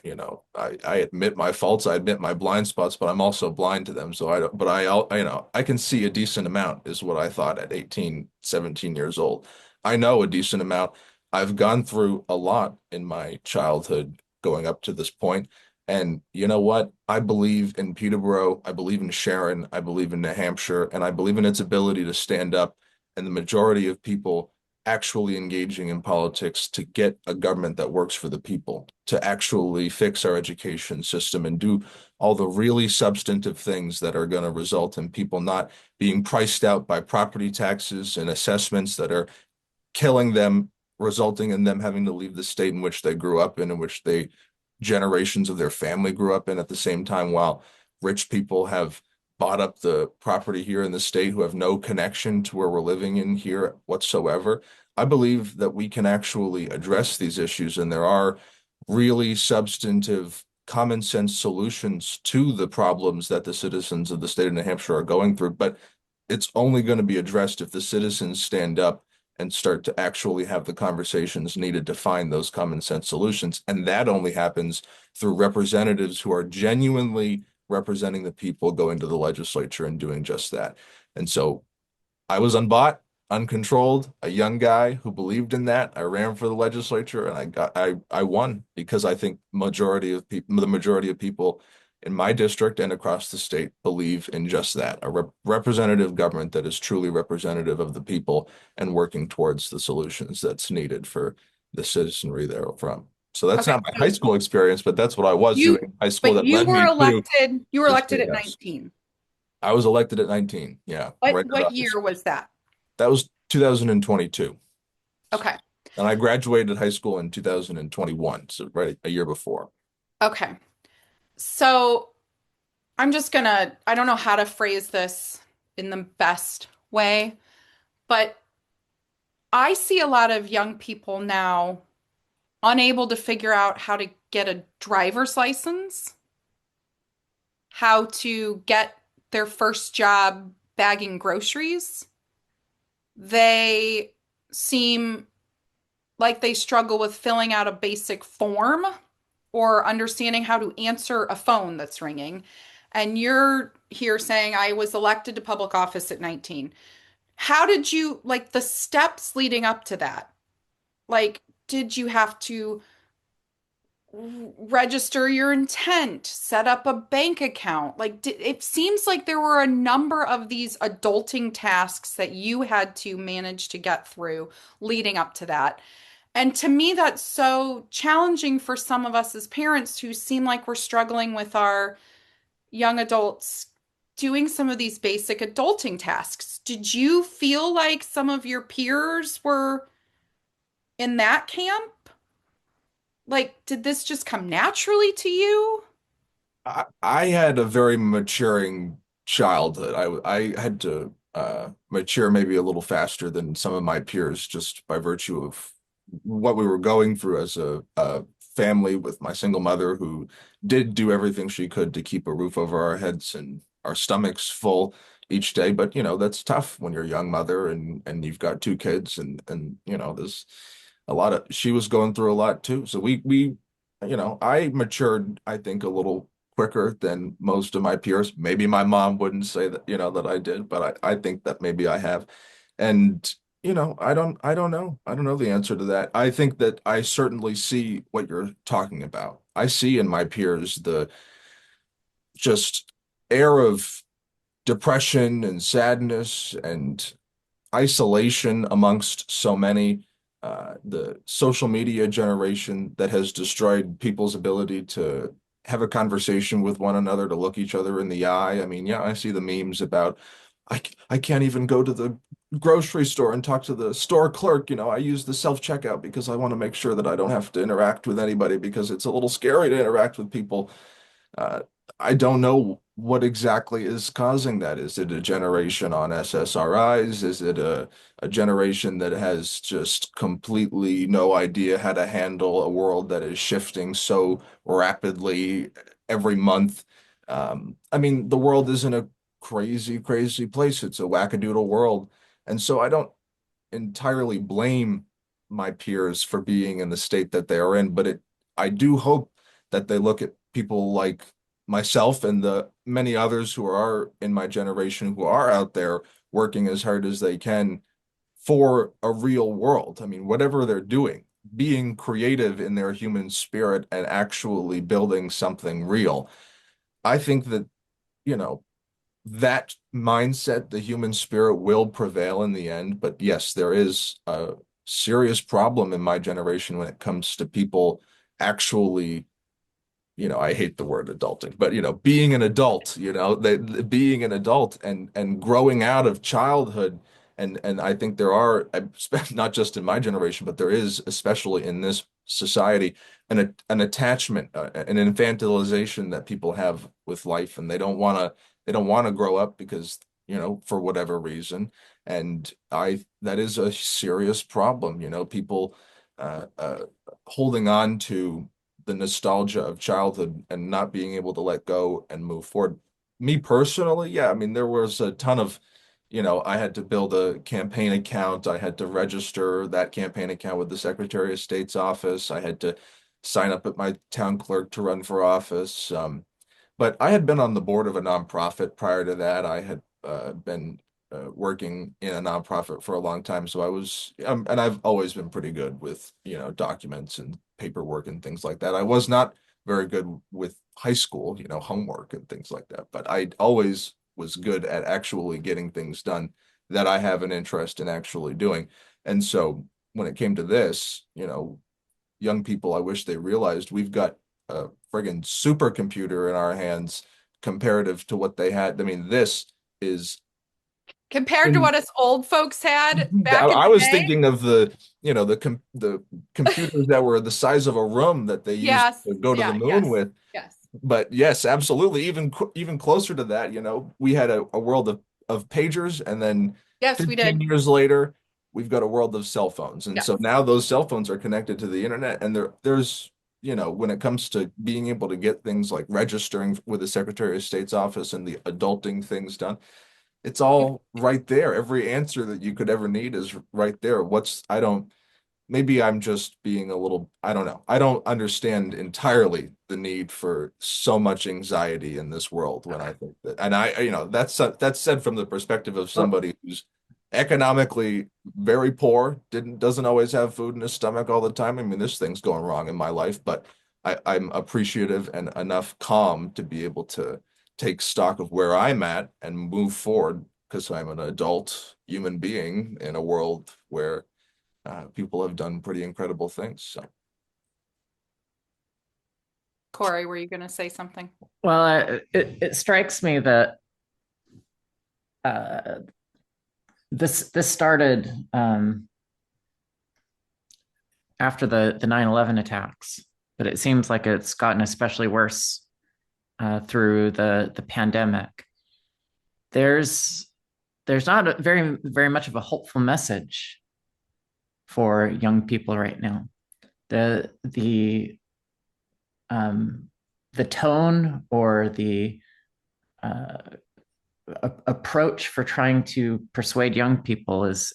Speaker 5: I admit my faults, I admit my blind spots, but I'm also blind to them. So I don't, but I can see a decent amount is what I thought at 18, 17 years old. I know a decent amount. I've gone through a lot in my childhood going up to this point. And you know what? I believe in Peterborough. I believe in Sharon. I believe in New Hampshire, and I believe in its ability to stand up. And the majority of people actually engaging in politics to get a government that works for the people, to actually fix our education system and do all the really substantive things that are going to result in people not being priced out by property taxes and assessments that are killing them, resulting in them having to leave the state in which they grew up in which they generations of their family grew up in at the same time, while rich people have bought up the property here in the state who have no connection to where we're living in here whatsoever. I believe that we can actually address these issues, and there are really substantive common sense solutions to the problems that the citizens of the state of New Hampshire are going through. But it's only going to be addressed if the citizens stand up and start to actually have the conversations needed to find those common sense solutions. And that only happens through representatives who are genuinely representing the people going to the legislature and doing just that. And so I was unbought, uncontrolled, a young guy who believed in that. I ran for the legislature and I won because I think the majority of people in my district and across the state believe in just that, a representative government that is truly representative of the people and working towards the solutions that's needed for the citizenry there from. So that's
Speaker 2: Okay,
Speaker 5: not my high
Speaker 2: so
Speaker 5: school experience, but that's what I was doing in high school
Speaker 2: but
Speaker 5: that led me to
Speaker 2: you were
Speaker 5: the
Speaker 2: elected
Speaker 5: state
Speaker 2: at
Speaker 5: house.
Speaker 2: 19.
Speaker 5: I was elected at 19. Yeah, right
Speaker 2: What
Speaker 5: out of high
Speaker 2: year
Speaker 5: school.
Speaker 2: was that?
Speaker 5: That was 2022.
Speaker 2: Okay.
Speaker 5: And I graduated high school in 2021, so right a year before.
Speaker 2: Okay. So I don't know how to phrase this in the best way, but I see a lot of young people now unable to figure out how to get a driver's license, how to get their first job bagging groceries. They seem like they struggle with filling out a basic form or understanding how to answer a phone that's ringing. And you're here saying I was elected to public office at 19. How did you, like, the steps leading up to that? Like, did you have to register your intent, set up a bank account? Like, it seems like there were a number of these adulting tasks that you had to manage to get through leading up to that. And to me, that's so challenging for some of us as parents who seem like we're struggling with our young adults doing some of these basic adulting tasks. Did you feel like some of your peers were in that camp? Like, did this just come naturally to you?
Speaker 5: I had a very maturing childhood. I had to mature maybe a little faster than some of my peers just by virtue of what we were going through as a family with my single mother who did do everything she could to keep a roof over our heads and our stomachs full each day. But that's tough when you're a young mother and you've got two kids and there's a lot of she was going through a lot too. So we I matured, I think, a little quicker than most of my peers. Maybe my mom wouldn't say that, that I did, but I think that maybe I have. And, I don't know. I don't know the answer to that. I think that I certainly see what you're talking about. I see in my peers the just air of depression and sadness and isolation amongst so many, the social media generation that has destroyed people's ability to have a conversation with one another, to look each other in the eye. I mean, yeah, I see the memes about I can't even go to the grocery store and talk to the store clerk. I use the self-checkout because I want to make sure that I don't have to interact with anybody because it's a little scary to interact with people. uh, I don't know what exactly is causing that. Is it a generation on SSRIs? Is it a generation that has just completely no idea how to handle a world that is shifting so rapidly every month? I mean, the world isn't a crazy, crazy place. It's a wackadoodle world. And so I don't, entirely blame my peers for being in the state that they are in, but I do hope that they look at people like myself and the many others who are in my generation who are out there working as hard as they can for a real world. I mean, whatever they're doing, being creative in their human spirit and actually building something real. I think that, you know, that mindset, the human spirit will prevail in the end. But yes, there is a serious problem in my generation when it comes to people actually, I hate the word adulting, but being an adult, being an adult and growing out of childhood. And I think there are, not just in my generation, but there is, especially in this society, an attachment, an infantilization that people have with life, and they don't want to grow up because, for whatever reason. And that is a serious problem, people holding on to the nostalgia of childhood and not being able to let go and move forward. Me personally, yeah, I mean, there was a ton of, I had to build a campaign account. I had to register that campaign account with the Secretary of State's office. I had to sign up at my town clerk to run for office. But I had been on the board of a nonprofit prior to that. I had been working in a nonprofit for a long time. So and I've always been pretty good with, documents and paperwork and things like that. I was not very good with high school, homework and things like that. But I always was good at actually getting things done that I have an interest in actually doing. And so when it came to this, young people, I wish they realized we've got a friggin' supercomputer in our hands comparative to what they had. I mean, this is
Speaker 2: Compared to
Speaker 5: in,
Speaker 2: what us old folks had
Speaker 5: I,
Speaker 2: back in
Speaker 5: I
Speaker 2: the
Speaker 5: was
Speaker 2: day.
Speaker 5: thinking of the computers that were the size of a room that they used
Speaker 2: Yes.
Speaker 5: to go to the
Speaker 2: Yeah.
Speaker 5: moon
Speaker 2: Yes.
Speaker 5: with.
Speaker 2: Yes.
Speaker 5: But yes, absolutely. Even closer to that, we had a world of pagers, and then
Speaker 2: Yes, we
Speaker 5: 15
Speaker 2: did.
Speaker 5: years later, we've got a world of cell phones. And so
Speaker 2: Yes.
Speaker 5: now those cell phones are connected to the internet, and there's, when it comes to being able to get things like registering with the Secretary of State's office and the adulting things done, it's all right there. Every answer that you could ever need is right there. Maybe I'm just being a little, I don't know. I don't understand entirely the need for so much anxiety in this world when I think that, and that's said from the perspective of
Speaker 3: Well,
Speaker 5: somebody who's economically very poor, doesn't always have food in his stomach all the time. I mean, this thing's going wrong in my life, but I'm appreciative and enough calm to be able to take stock of where I'm at and move forward because I'm an adult human being in a world where people have done pretty incredible things. So
Speaker 2: Corey, were you going to say something?
Speaker 3: well, it strikes me that uh, this started after the 9/11 attacks, but it seems like it's gotten especially worse through the pandemic. There's not very much of a hopeful message for young people right now. The tone or the uh, approach for trying to persuade young people is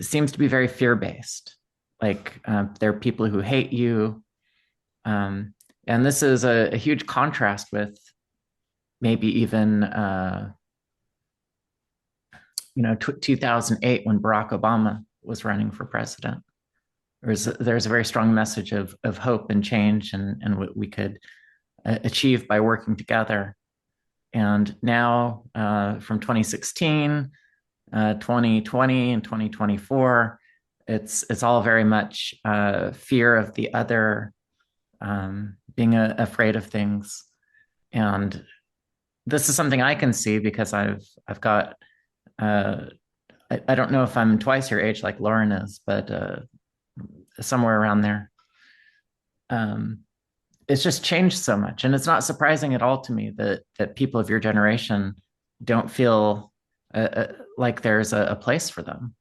Speaker 3: seems to be very fear based. Like there are people who hate you, and this is a huge contrast with maybe even 2008 when Barack Obama was running for president. There's a very strong message of hope and change and what we could achieve by working together. And now from 2016, 2020, and 2024, it's all very much fear of the other, being afraid of things. And this is something I can see because I've got I don't know if I'm twice your age like Lauren is, but somewhere around there. It's just changed so much, and it's not surprising at all to me that people of your generation don't feel like there's a place for them.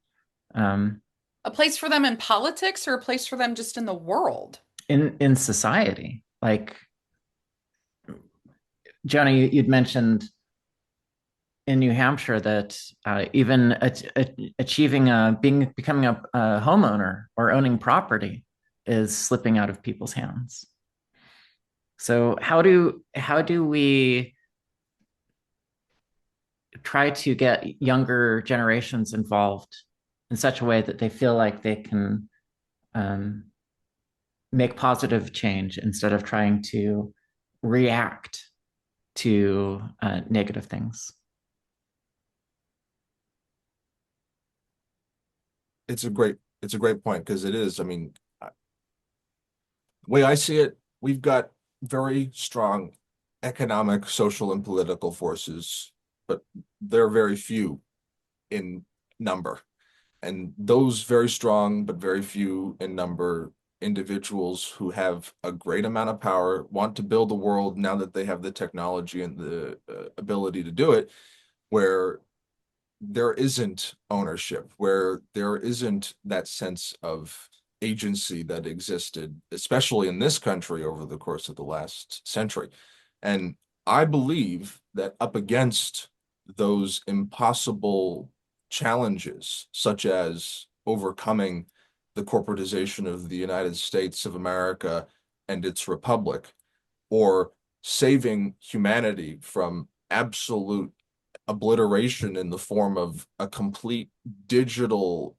Speaker 2: A place for them in politics or a place for them just in the world?
Speaker 3: In society. Like Jonah, you'd mentioned in New Hampshire that even achieving becoming a homeowner or owning property is slipping out of people's hands. So how do we try to get younger generations involved in such a way that they feel like they can um, make positive change instead of trying to react to negative things?
Speaker 5: It's a great point because it is. I mean, the way I see it, we've got very strong economic, social, and political forces, but they're very few in number. And those very strong, but very few in number individuals who have a great amount of power want to build a world now that they have the technology and the ability to do it, where there isn't ownership, where there isn't that sense of agency that existed, especially in this country over the course of the last century. And I believe that up against those impossible challenges, such as overcoming the corporatization of the United States of America and its republic, or saving humanity from absolute obliteration in the form of a complete digital,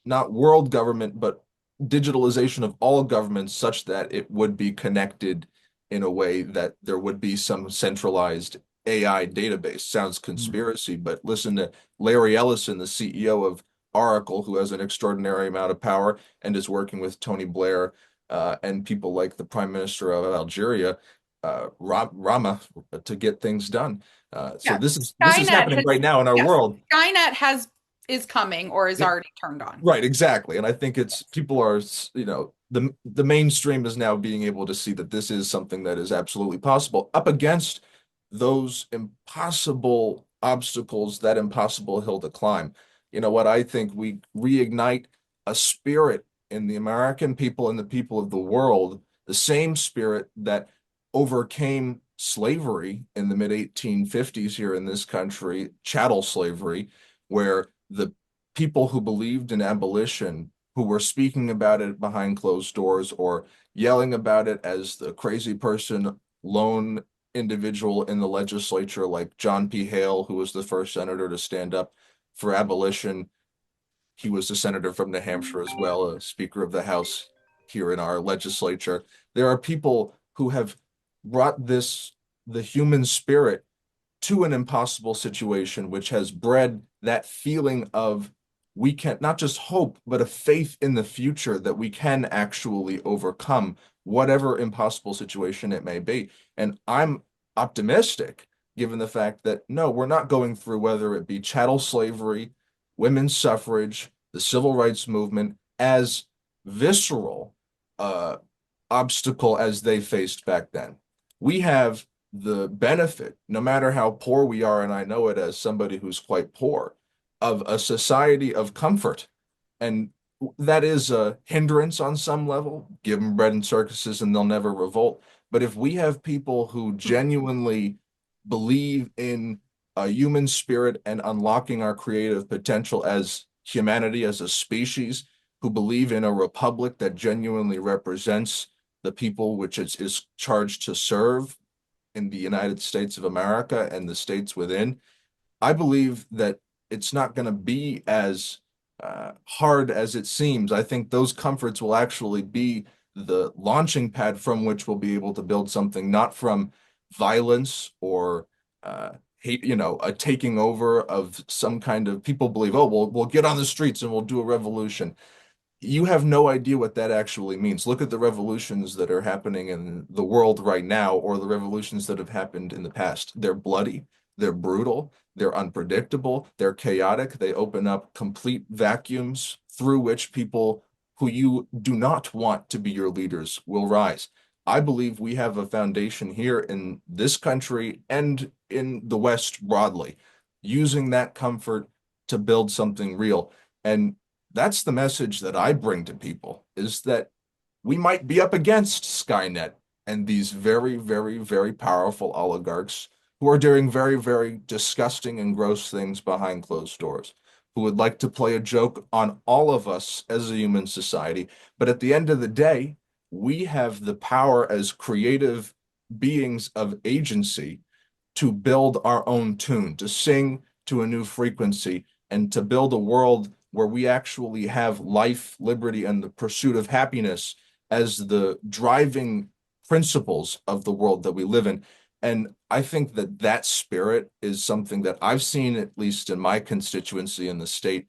Speaker 5: not world government, but digitalization of all governments such that it would be connected in a way that there would be some centralized AI database. Sounds conspiracy, but listen to Larry Ellison, the CEO of Oracle, who has an extraordinary amount of power and is working with Tony Blair and people like the Prime Minister of Algeria, Rama, to get things done. So
Speaker 2: Yeah,
Speaker 5: this is happening right now in our
Speaker 2: yes,
Speaker 5: world.
Speaker 2: Skynet is coming or is
Speaker 5: Yeah.
Speaker 2: already turned on.
Speaker 5: Right, exactly. And I think it's people are, the mainstream is now being able to see that this is something that is absolutely possible up against those impossible obstacles, that impossible hill to climb. You know what? I think we reignite a spirit in the American people and the people of the world, the same spirit that overcame slavery in the mid 1850s here in this country, chattel slavery, where the people who believed in abolition, who were speaking about it behind closed doors or yelling about it as the crazy person, lone individual in the legislature, like John P. Hale, who was the first senator to stand up for abolition. He was a senator from New Hampshire as well, a Speaker of the House here in our legislature. There are people who have brought the human spirit to an impossible situation, which has bred that feeling of we can not just hope, but a faith in the future that we can actually overcome whatever impossible situation it may be. And I'm optimistic given the fact that no, we're not going through whether it be chattel slavery, women's suffrage, the civil rights movement as visceral obstacle as they faced back then. We have the benefit, no matter how poor we are, and I know it as somebody who's quite poor, of a society of comfort. And that is a hindrance on some level. Give them bread and circuses and they'll never revolt. But if we have people who genuinely believe in a human spirit and unlocking our creative potential as humanity, as a species, who believe in a republic that genuinely represents the people which is charged to serve in the United States of America and the states within, I believe that it's not going to be as hard as it seems. I think those comforts will actually be the launching pad from which we'll be able to build something, not from violence or hate, a taking over of some kind of people believe, oh, we'll get on the streets and we'll do a revolution. You have no idea what that actually means. Look at the revolutions that are happening in the world right now, or the revolutions that have happened in the past. They're bloody, they're brutal, they're unpredictable, they're chaotic. They open up complete vacuums through which people who you do not want to be your leaders will rise. I believe we have a foundation here in this country and in the West broadly, using that comfort to build something real. And that's the message that I bring to people, is that we might be up against Skynet and these very, very, very powerful oligarchs who are doing very, very disgusting and gross things behind closed doors, who would like to play a joke on all of us as a human society. But at the end of the day, we have the power as creative beings of agency to build our own tune, to sing to a new frequency, and to build a world where we actually have life, liberty, and the pursuit of happiness as the driving principles of the world that we live in. And I think that that spirit is something that I've seen, at least in my constituency in the state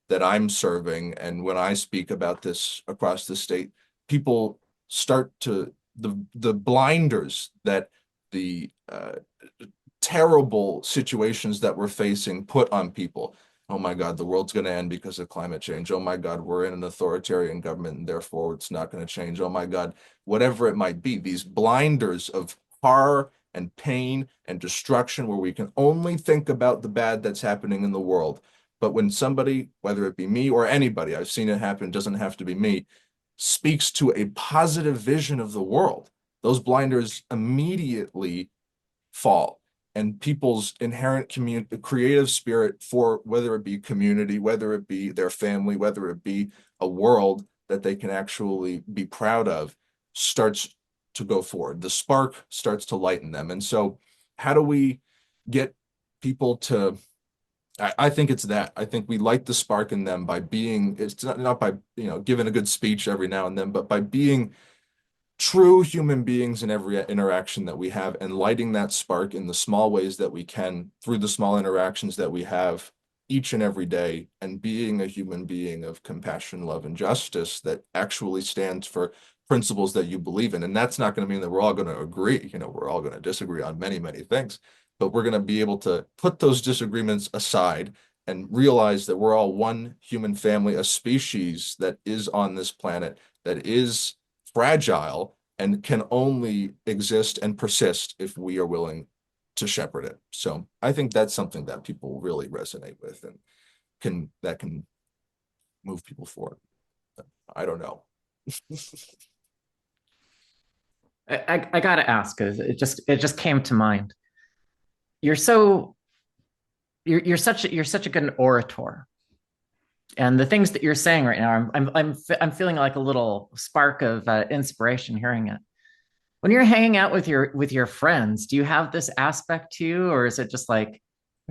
Speaker 5: that I'm serving. And when I speak about this across the state, people start to, the blinders that the terrible situations that we're facing put on people. Oh my God, the world's going to end because of climate change. Oh my God, we're in an authoritarian government and therefore it's not going to change. Oh my God, whatever it might be, these blinders of horror and pain and destruction where we can only think about the bad that's happening in the world. But when somebody, whether it be me or anybody, I've seen it happen, doesn't have to be me, speaks to a positive vision of the world, those blinders immediately fall. And people's inherent creative spirit for whether it be community, whether it be their family, whether it be a world that they can actually be proud of, starts to go forward. The spark starts to lighten them. And so how do we get people to, I think it's that. I think we light the spark in them by being, it's not by, giving a good speech every now and then, but by being true human beings in every interaction that we have and lighting that spark in the small ways that we can through the small interactions that we have each and every day, and being a human being of compassion, love, and justice that actually stands for principles that you believe in. And that's not going to mean that we're all going to agree. We're all going to disagree on many, many things, but we're going to be able to put those disagreements aside and realize that we're all one human family, a species that is on this planet that is fragile and can only exist and persist if we are willing to shepherd it. So I think that's something that people really resonate with and can move people forward. I don't know.
Speaker 3: I gotta ask, because it just came to mind. You're so you're such a good orator, and the things that you're saying right now, I'm feeling like a little spark of inspiration hearing it. When you're hanging out with your friends, do you have this aspect to you, or is it just like,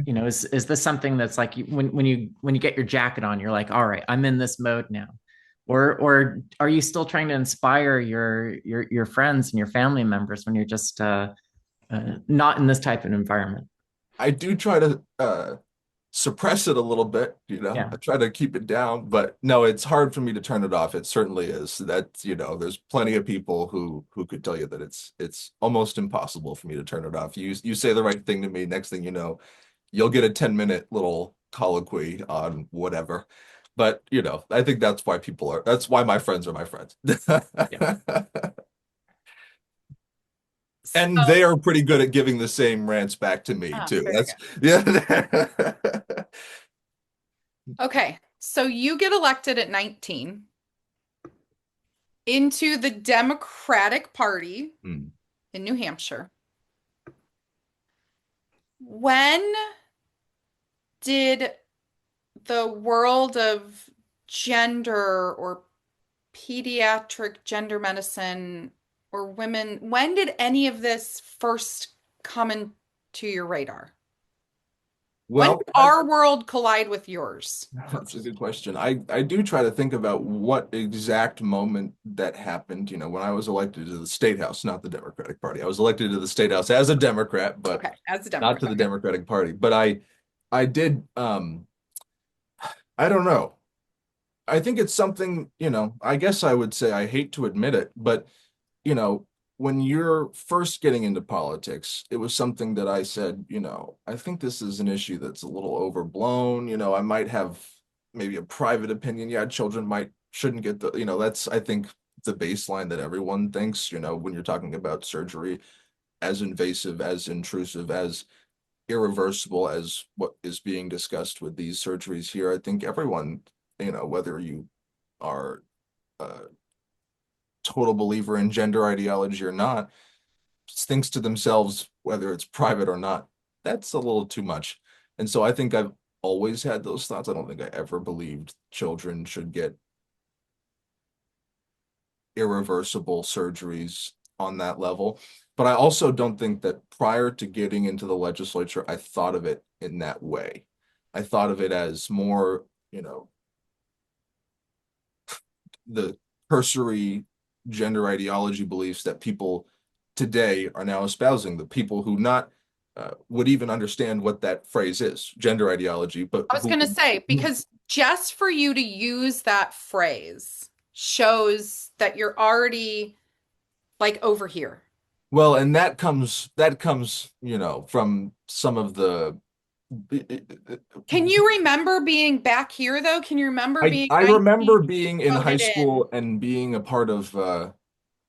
Speaker 3: is this something that's like when you get your jacket on, you're like, all right, I'm in this mode now, or are you still trying to inspire your friends and your family members when you're just not in this type of environment?
Speaker 5: I do try to suppress it a little bit,
Speaker 3: Yeah.
Speaker 5: I try to keep it down, but no, it's hard for me to turn it off. It certainly is. That, there's plenty of people who could tell you that it's almost impossible for me to turn it off. You say the right thing to me, next thing you know, you'll get a 10-minute little colloquy on whatever. But, I think that's why my friends are my friends.
Speaker 3: Yeah.
Speaker 5: And
Speaker 2: So,
Speaker 5: they are pretty good at giving the same rants back to me too.
Speaker 2: very
Speaker 5: That's
Speaker 2: good.
Speaker 5: yeah.
Speaker 2: Okay, so you get elected at 19 into the Democratic Party
Speaker 5: Hmm.
Speaker 2: in New Hampshire. When did the world of gender or pediatric gender medicine or women, when did any of this first come into your radar? When
Speaker 5: Well,
Speaker 2: did our world collide with yours
Speaker 5: that's a
Speaker 2: first?
Speaker 5: good question. I do try to think about what exact moment that happened. When I was elected to the state house, not the Democratic Party. I was elected to the state house as a Democrat, but
Speaker 2: Okay, as a
Speaker 5: not to
Speaker 2: Democrat.
Speaker 5: the Democratic Party. But I did I don't know. I think it's something, I guess I would say, I hate to admit it, but you know, when you're first getting into politics, it was something that I said, I think this is an issue that's a little overblown. I might have maybe a private opinion. Yeah, children shouldn't get that's, I think, the baseline that everyone thinks, when you're talking about surgery, as invasive, as intrusive, as irreversible as what is being discussed with these surgeries here. I think everyone, whether you are a total believer in gender ideology or not, thinks to themselves, whether it's private or not, that's a little too much. And so I think I've always had those thoughts. I don't think I ever believed children should get irreversible surgeries on that level. But I also don't think that prior to getting into the legislature, I thought of it in that way. I thought of it as more, the cursory gender ideology beliefs that people today are now espousing, the people who not would even understand what that phrase is, gender ideology, but
Speaker 2: I was going to say, because just for you to use that phrase shows that you're already like over here.
Speaker 5: well, and that comes, from some of the
Speaker 2: Can you remember being back here though? Can you remember
Speaker 5: I
Speaker 2: being
Speaker 5: I
Speaker 2: 19
Speaker 5: remember being in high
Speaker 2: voted in?
Speaker 5: school and being a part of I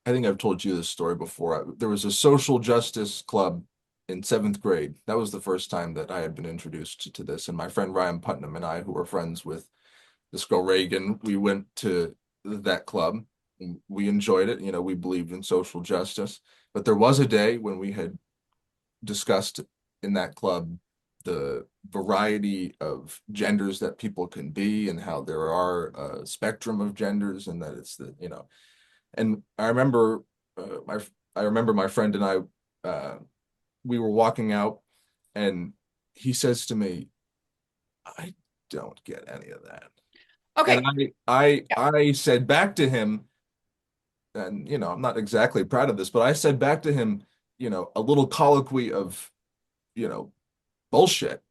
Speaker 5: think I've told you this story before. There was a social justice club in seventh grade. That was the first time that I had been introduced to this. And my friend Ryan Putnam and I, who were friends with this girl Reagan, we went to that club. We enjoyed it. We believed in social justice. But there was a day when we had discussed in that club the variety of genders that people can be and how there are a spectrum of genders and that it's and uh, I remember my friend and we were walking out and he says to me, I don't get any of that. And
Speaker 2: Okay. Yeah.
Speaker 5: I said back to him, and I'm not exactly proud of this, but I said back to him, a little colloquy of, you know, bullshit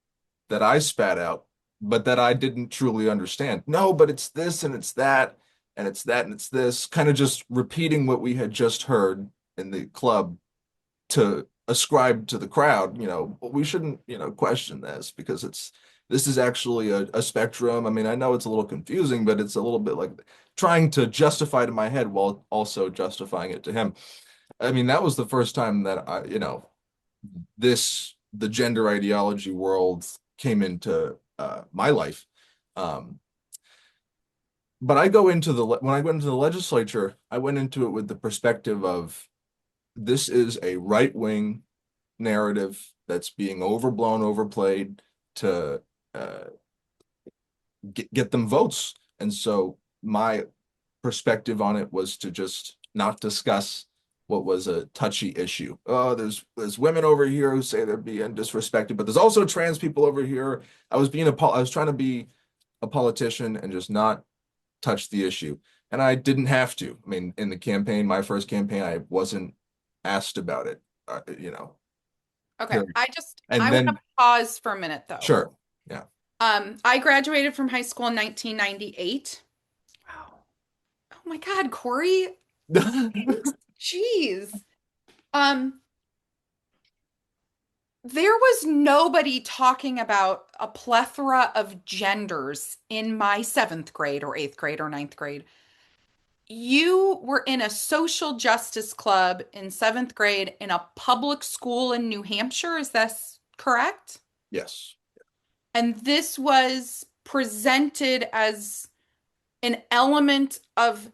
Speaker 5: that I spat out, but that I didn't truly understand. No, but it's this and it's that and it's that and it's this, kind of just repeating what we had just heard in the club to ascribe to the crowd, we shouldn't, question this because this is actually a spectrum. I mean, I know it's a little confusing, but it's a little bit like trying to justify it in my head while also justifying it to him. I mean, that was the first time that the gender ideology world came into my life. Um, but when I went into the legislature, I went into it with the perspective of this is a right-wing narrative that's being overblown, overplayed to uh, get them votes. And so my perspective on it was to just not discuss what was a touchy issue. Oh, there's women over here who say they're being disrespected, but there's also trans people over here. I was trying to be a politician and just not touch the issue. And I didn't have to. I mean, in the campaign, my first campaign, I wasn't asked about it,
Speaker 2: Okay.
Speaker 5: period.
Speaker 2: I
Speaker 5: And
Speaker 2: want to
Speaker 5: then,
Speaker 2: pause for a minute though.
Speaker 5: sure, yeah.
Speaker 2: I graduated from high school in 1998.
Speaker 3: Wow.
Speaker 2: Oh my God, Corey. Jeez. Um, there was nobody talking about a plethora of genders in my seventh grade or eighth grade or ninth grade. You were in a social justice club in seventh grade in a public school in New Hampshire. Is this correct?
Speaker 5: Yes.
Speaker 2: And this was presented as an element of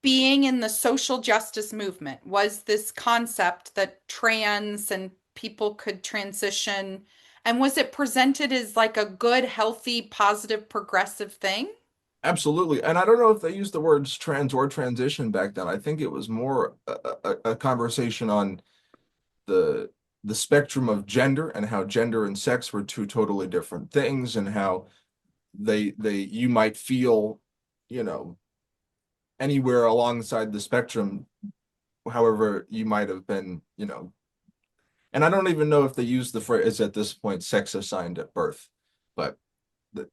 Speaker 2: being in the social justice movement. Was this concept that trans and people could transition? And was it presented as like a good, healthy, positive, progressive thing?
Speaker 5: Absolutely. And I don't know if they used the words trans or transition back then. I think it was more a conversation on the the spectrum of gender and how gender and sex were two totally different things and how you might feel, you know, anywhere alongside the spectrum, however you might have been, and I don't even know if they use the phrase at this point sex assigned at birth, but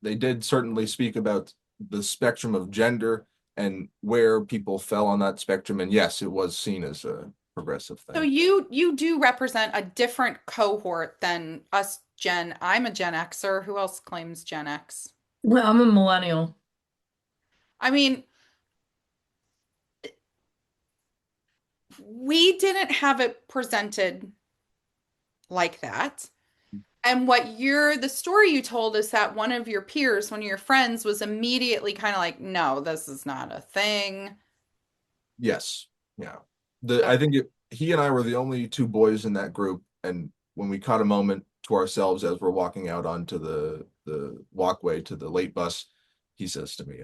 Speaker 5: they did certainly speak about the spectrum of gender and where people fell on that spectrum. And yes, it was seen as a progressive
Speaker 2: So
Speaker 5: thing.
Speaker 2: you do represent a different cohort than us Gen. I'm a Gen Xer. Who else claims Gen X?
Speaker 4: Well, I'm a millennial.
Speaker 2: I mean, we didn't have it presented like that. And the story you told us that one of your peers, one of your friends, was immediately kind of like, no, this is not a thing.
Speaker 5: Yes. Yeah.
Speaker 2: Okay.
Speaker 5: I think he and I were the only two boys in that group. And when we caught a moment to ourselves as we're walking out onto the walkway to the late bus, he says to me,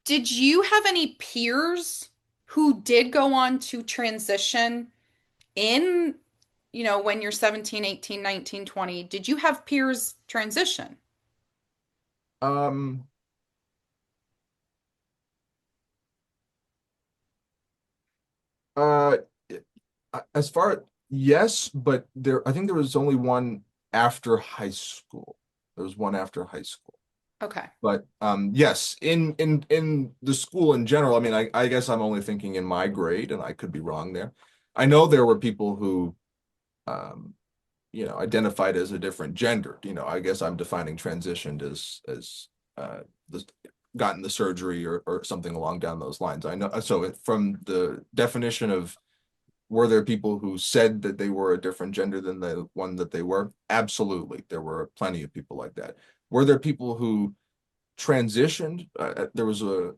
Speaker 2: Did you have any peers who did go on to transition in, when you're 17, 18, 19, 20? Did you have peers transition?
Speaker 5: um, uh, as far yes, but I think there was only one after high school. There was one after high school.
Speaker 2: Okay.
Speaker 5: But yes, in the school in general, I mean, I guess I'm only thinking in my grade, and I could be wrong there. I know there were people who um, identified as a different gender. I guess I'm defining transitioned as uh the gotten the surgery or something along down those lines. I know so from the definition of were there people who said that they were a different gender than the one that they were? Absolutely. There were plenty of people like that. Were there people who transitioned? There was an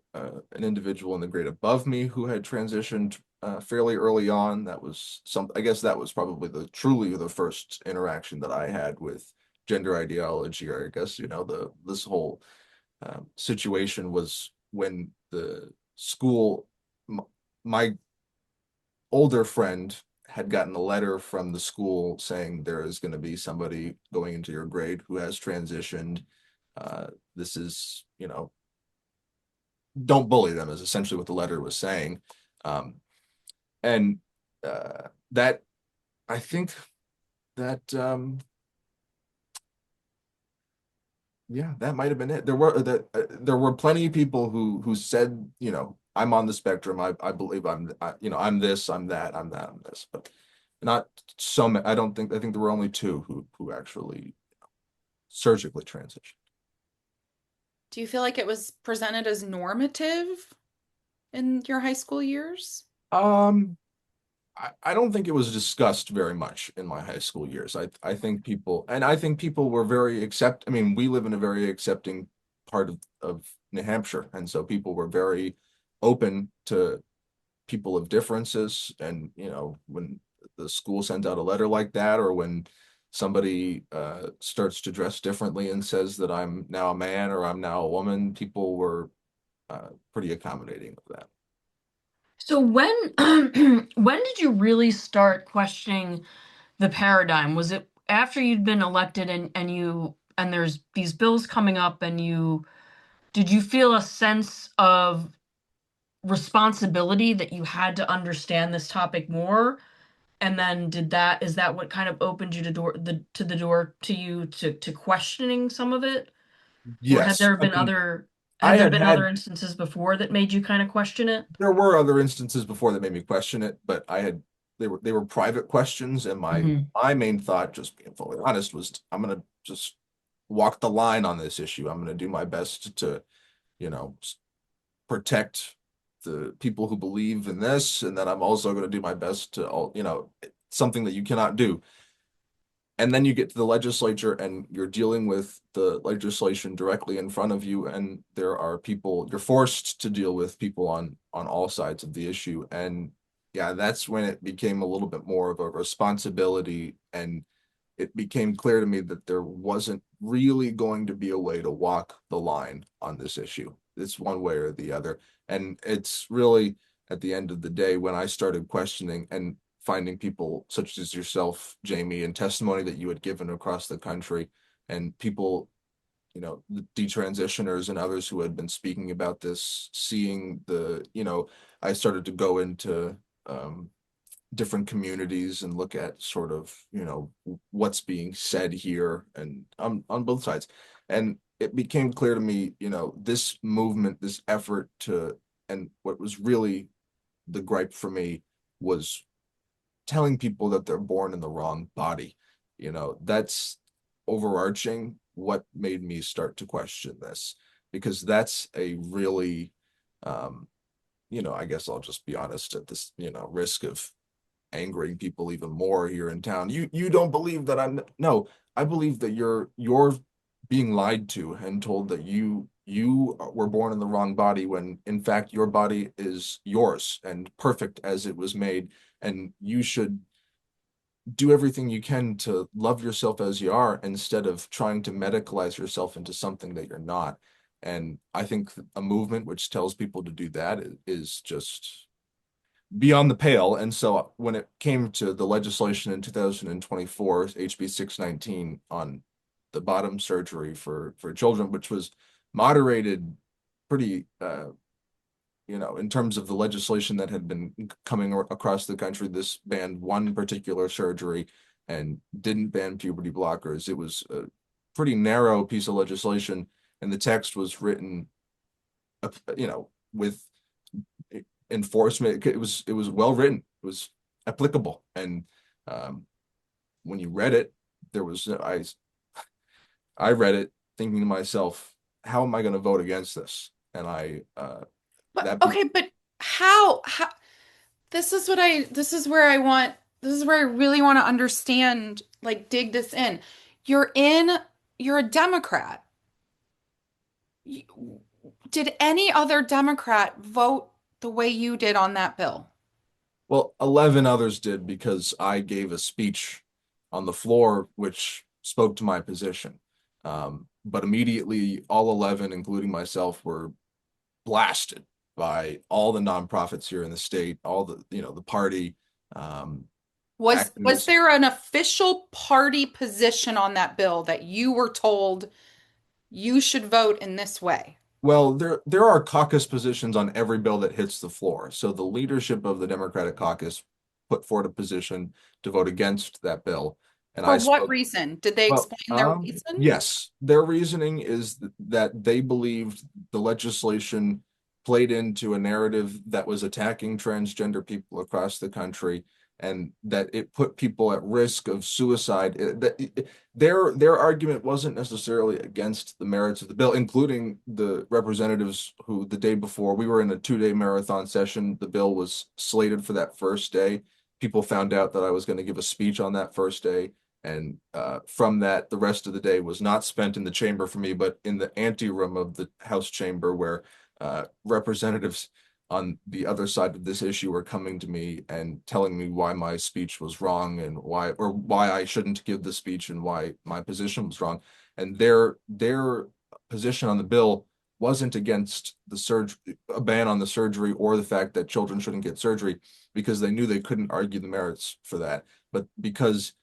Speaker 5: individual in the grade above me who had transitioned fairly early on. That was I guess that was probably truly the first interaction that I had with gender ideology, or I guess, this whole situation was when the school, my older friend had gotten a letter from the school saying there is going to be somebody going into your grade who has transitioned. This is, don't bully them, is essentially what the letter was saying. And that, I think that, yeah, that might have been it. There were plenty of people who said, I'm on the spectrum. I believe I'm this, I'm that, I'm this, but not so many. I think there were only two who actually surgically transitioned.
Speaker 2: Do you feel like it was presented as normative in your high school years?
Speaker 5: Um, I don't think it was discussed very much in my high school years. I think people were very I mean, we live in a very accepting part of New Hampshire, and so people were very open to people of differences. And when the school sent out a letter like that, or when somebody starts to dress differently and says that I'm now a man or I'm now a woman, people were pretty accommodating of that.
Speaker 1: So when when did you really start questioning the paradigm? Was it after you'd been elected and there's these bills coming up and did you feel a sense of responsibility that you had to understand this topic more? And then is that what kind of opened you to the door to you to questioning some of it? Or
Speaker 5: Yes, I mean, I
Speaker 1: had there
Speaker 5: had
Speaker 1: been other
Speaker 5: had
Speaker 1: instances before that made you kind of question it?
Speaker 5: there were other instances before that made me question it, but they were private questions, and my
Speaker 1: Hmm.
Speaker 5: my main thought, just being fully honest, was I'm gonna just walk the line on this issue. I'm gonna do my best to, protect the people who believe in this, and then I'm also gonna do my best to something that you cannot do. And then you get to the legislature and you're dealing with the legislation directly in front of you, and there are people, you're forced to deal with people on all sides of the issue. And yeah, that's when it became a little bit more of a responsibility, and it became clear to me that there wasn't really going to be a way to walk the line on this issue. It's one way or the other. And it's really at the end of the day when I started questioning and finding people such as yourself, Jamie, and testimony that you had given across the country, and people, the detransitioners and others who had been speaking about this, seeing I started to go into different communities and look at sort of, what's being said here and on both sides. And it became clear to me, this movement, this effort and what was really the gripe for me was telling people that they're born in the wrong body. That's overarching what made me start to question this, because that's a really, I guess I'll just be honest at this, risk of angering people even more here in town. You don't believe that no, I believe that you're being lied to and told that you were born in the wrong body, when in fact your body is yours and perfect as it was made, and you should do everything you can to love yourself as you are instead of trying to medicalize yourself into something that you're not. And I think a movement which tells people to do that is just beyond the pale. And so when it came to the legislation in 2024, HB 619 on the bottom surgery for children, which was moderated pretty in terms of the legislation that had been coming across the country, this banned one particular surgery and didn't ban puberty blockers. It was a pretty narrow piece of legislation, and the text was written, with enforcement. It was well written. It was applicable, and um, when you read it, there was I read it thinking to myself, how am I going to vote against this? And I
Speaker 2: But
Speaker 5: that be
Speaker 2: okay, but how this is where I really want to understand, like dig this in. You're in you're a Democrat. Did any other Democrat vote the way you did on that bill?
Speaker 5: Well, 11 others did because I gave a speech on the floor which spoke to my position. But immediately, all 11, including myself, were blasted by all the nonprofits here in the state, all the party
Speaker 2: Was
Speaker 5: activists.
Speaker 2: there an official party position on that bill that you were told you should vote in this way?
Speaker 5: Well, there are caucus positions on every bill that hits the floor. So the leadership of the Democratic caucus put forward a position to vote against that bill, and
Speaker 2: For
Speaker 5: I
Speaker 2: what
Speaker 5: spoke.
Speaker 2: reason? Did they
Speaker 5: Well,
Speaker 2: explain their reason?
Speaker 5: yes, their reasoning is that they believed the legislation played into a narrative that was attacking transgender people across the country, and that it put people at risk of suicide. Their argument wasn't necessarily against the merits of the bill, including the representatives who the day before we were in a 2-day marathon session. The bill was slated for that first day. People found out that I was going to give a speech on that first day. And from that, the rest of the day was not spent in the chamber for me, but in the anteroom of the House chamber, where representatives on the other side of this issue were coming to me and telling me why my speech was wrong and why I shouldn't give the speech and why my position was wrong. And their position on the bill wasn't against a ban on the surgery or the fact that children shouldn't get surgery, because they knew they couldn't argue the merits for that, but because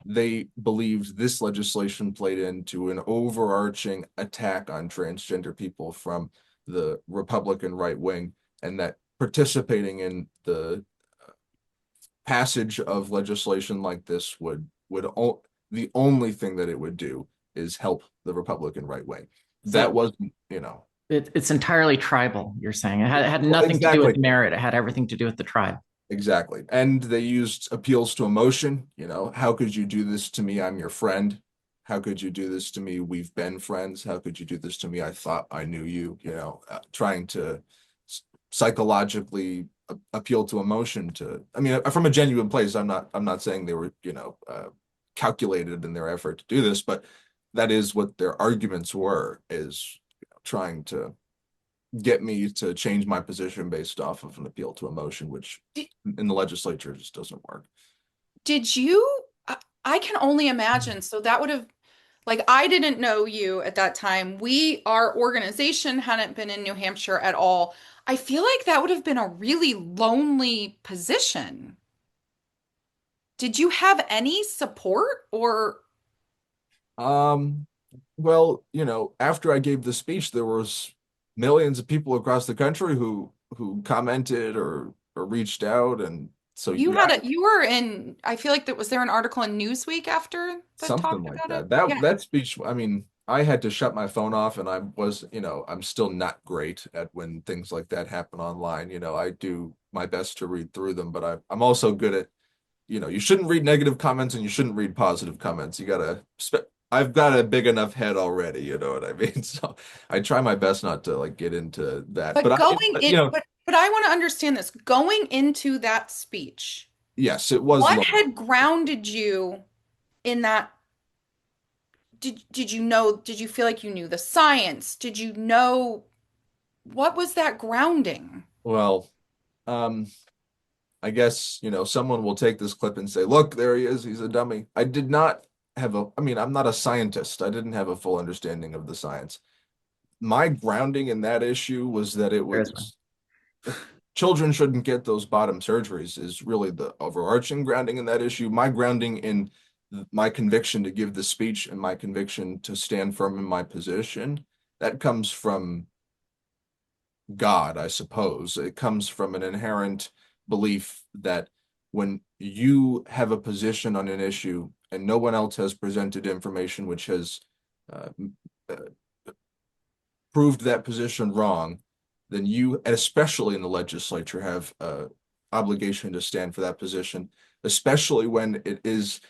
Speaker 5: they believed this legislation played into an overarching attack on transgender people from the Republican right wing, and that participating in the passage of legislation like this the only thing that it would do is help the Republican right wing. That
Speaker 3: So
Speaker 5: wasn't.
Speaker 3: it's entirely tribal, you're saying. It had
Speaker 5: Well,
Speaker 3: nothing to do
Speaker 5: exactly.
Speaker 3: with merit. It had everything to do with the tribe.
Speaker 5: Exactly. And they used appeals to emotion. How could you do this to me? I'm your friend. How could you do this to me? We've been friends. How could you do this to me? I thought I knew you, trying to psychologically appeal to emotion I mean, from a genuine place. I'm not saying they were, calculated in their effort to do this, but that is what their arguments were, is trying to get me to change my position based off of an appeal to emotion, which
Speaker 2: Did,
Speaker 5: in the legislature just doesn't work.
Speaker 2: did you? I can only imagine. So that would have, like, I didn't know you at that time. Our organization hadn't been in New Hampshire at all. I feel like that would have been a really lonely position. Did you have any support or
Speaker 5: Um, well, after I gave the speech, there was millions of people across the country who commented or reached out, and so yeah,
Speaker 2: you were in, I feel like was there an article in Newsweek after that
Speaker 5: something
Speaker 2: talked
Speaker 5: like
Speaker 2: about it?
Speaker 5: that. That
Speaker 2: Yeah.
Speaker 5: that speech, I mean, I had to shut my phone off, and I'm still not great at when things like that happen online. I do my best to read through them, but I'm also good at, you shouldn't read negative comments and you shouldn't read positive comments. I've got a big enough head already, you know what I mean? So I try my best not to like get into that. But
Speaker 2: But but I want to understand this. Going into that speech,
Speaker 5: yes, it was
Speaker 2: what
Speaker 5: long.
Speaker 2: had grounded you in that? Did you know, did you feel like you knew the science? Did you know what was that grounding?
Speaker 5: Well, um, I guess, someone will take this clip and say, look, there he is. He's a dummy. I did not I mean, I'm not a scientist. I didn't have a full understanding of the science. My grounding in that issue was that it
Speaker 3: There is one.
Speaker 5: was children shouldn't get those bottom surgeries is really the overarching grounding in that issue. My grounding in my conviction to give the speech and my conviction to stand firm in my position, that comes from God, I suppose. It comes from an inherent belief that when you have a position on an issue and no one else has presented information which has uh, uh, proved that position wrong, then you, especially in the legislature, have a obligation to stand for that position, especially when it is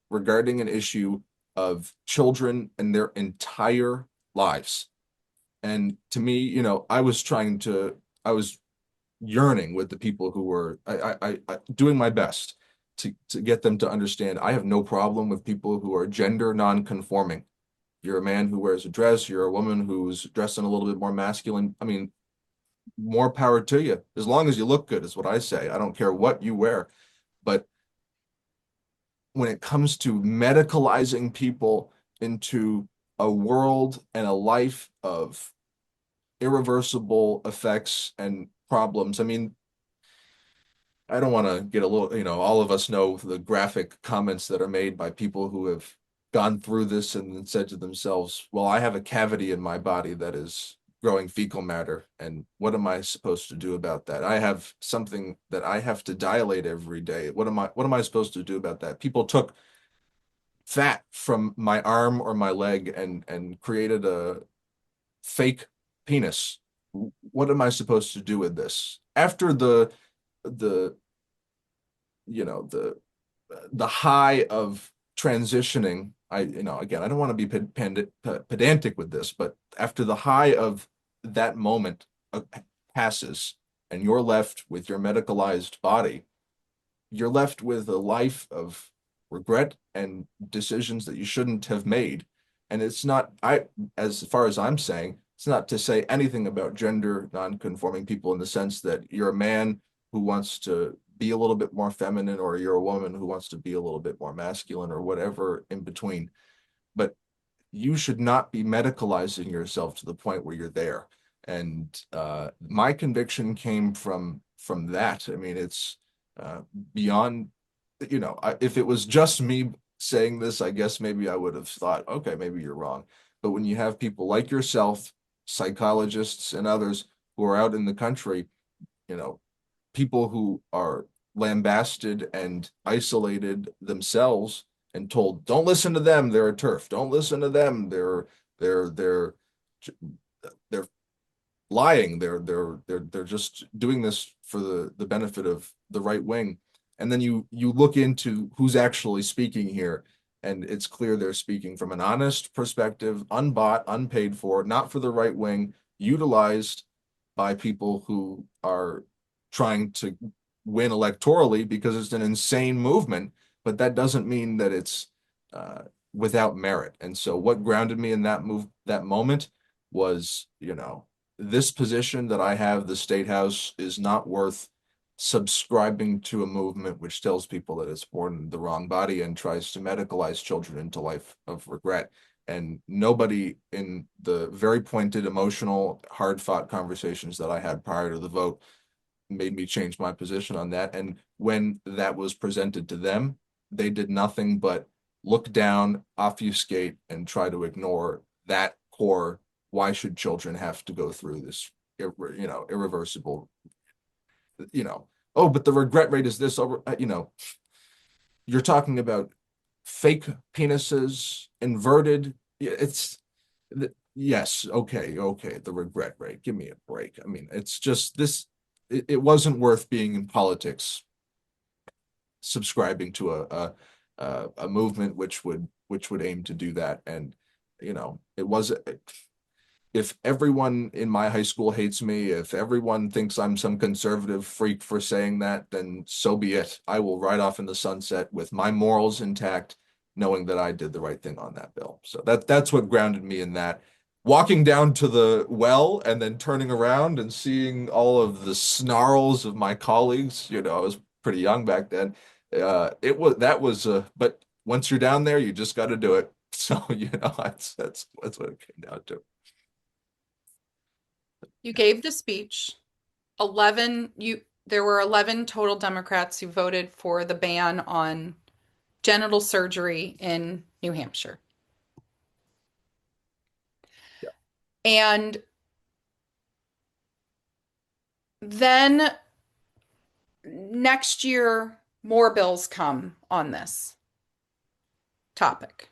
Speaker 5: regarding an issue of children and their entire lives. And to me, I was yearning with the people who were doing my best to get them to understand I have no problem with people who are gender non-conforming. You're a man who wears a dress, you're a woman who's dressed in a little bit more masculine. I mean, more power to you. As long as you look good is what I say. I don't care what you wear. But when it comes to medicalizing people into a world and a life of irreversible effects and problems, I mean, I don't want to get a little, all of us know the graphic comments that are made by people who have gone through this and said to themselves, well, I have a cavity in my body that is growing fecal matter. And what am I supposed to do about that? I have something that I have to dilate every day. What am I supposed to do about that? People took fat from my arm or my leg and created a fake penis. What am I supposed to do with this? After the the high of transitioning, again, I don't want to be pedantic with this, but after the high of that moment passes and you're left with your medicalized body, you're left with a life of regret and decisions that you shouldn't have made. And it's not, as far as I'm saying, it's not to say anything about gender non-conforming people in the sense that you're a man who wants to be a little bit more feminine, or you're a woman who wants to be a little bit more masculine, or whatever in between. But you should not be medicalizing yourself to the point where you're there. And my conviction came from that. I mean, it's beyond, if it was just me saying this, I guess maybe I would have thought, okay, maybe you're wrong. But when you have people like yourself, psychologists and others who are out in the country, people who are lambasted and isolated themselves and told, don't listen to them, they're a turf. Don't listen to them, they're lying. They're just doing this for the benefit of the right wing. And then you look into who's actually speaking here, and it's clear they're speaking from an honest perspective, unbought, unpaid for, not for the right wing, utilized by people who are trying to win electorally because it's an insane movement, but that doesn't mean that it's without merit. And so what grounded me in that moment was, this position that I have, the State House, is not worth subscribing to a movement which tells people that it's born in the wrong body and tries to medicalize children into life of regret. And nobody in the very pointed, emotional, hard-fought conversations that I had prior to the vote made me change my position on that. And when that was presented to them, they did nothing but look down, obfuscate, and try to ignore that core. Why should children have to go through this, irreversible, oh, but the regret rate is this over, you're talking about fake penises, inverted. It's yes, okay, the regret rate. Give me a break. I mean, it's just this. It wasn't worth being in politics, subscribing to a movement which would aim to do that. And it was, if everyone in my high school hates me, if everyone thinks I'm some conservative freak for saying that, then so be it. I will ride off in the sunset with my morals intact, knowing that I did the right thing on that bill. So that's what grounded me in that. Walking down to the and then turning around and seeing all of the snarls of my colleagues, I was pretty young back then. That was but once you're down there, you just got to do it. So, that's what it came down to.
Speaker 2: You gave the speech. 11 you There were 11 total Democrats who voted for the ban on genital surgery in New Hampshire.
Speaker 5: Yeah.
Speaker 2: And then next year, more bills come on this topic.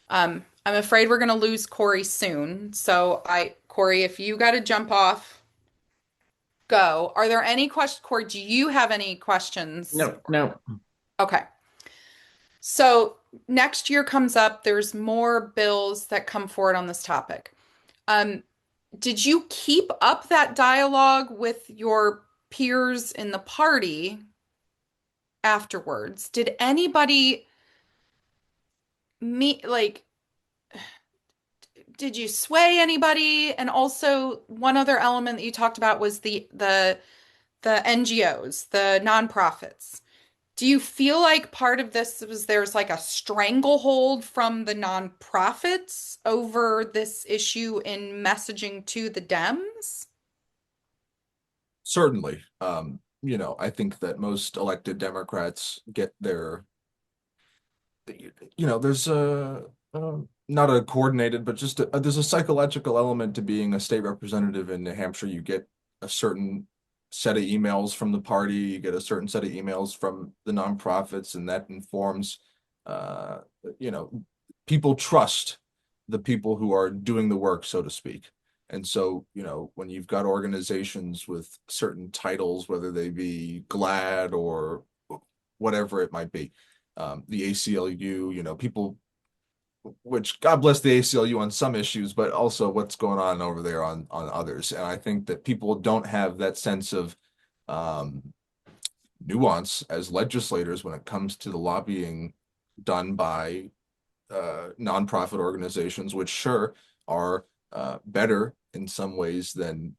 Speaker 2: I'm afraid we're going to lose Corey soon. So Corey, if you got to jump off, go. Are there any questions? Corey, do you have any questions?
Speaker 3: No.
Speaker 2: Okay. So next year comes up, there's more bills that come forward on this topic. Did you keep up that dialogue with your peers in the party afterwards? Did anybody meet, like, did you sway anybody? And also, one other element that you talked about was the NGOs, the nonprofits. Do you feel like part of this was there's like a stranglehold from the nonprofits over this issue in messaging to the Dems?
Speaker 5: Certainly. I think that most elected Democrats get there's not a coordinated, but just there's a psychological element to being a state representative in New Hampshire. You get a certain set of emails from the party, you get a certain set of emails from the nonprofits, and that informs, uh, people trust the people who are doing the work, so to speak. And so, when you've got organizations with certain titles, whether they be GLAD or whatever it might be, the ACLU, people, which God bless the ACLU on some issues, but also what's going on over there on others. And I think that people don't have that sense of nuance as legislators when it comes to the lobbying done by nonprofit organizations, which sure are better in some ways than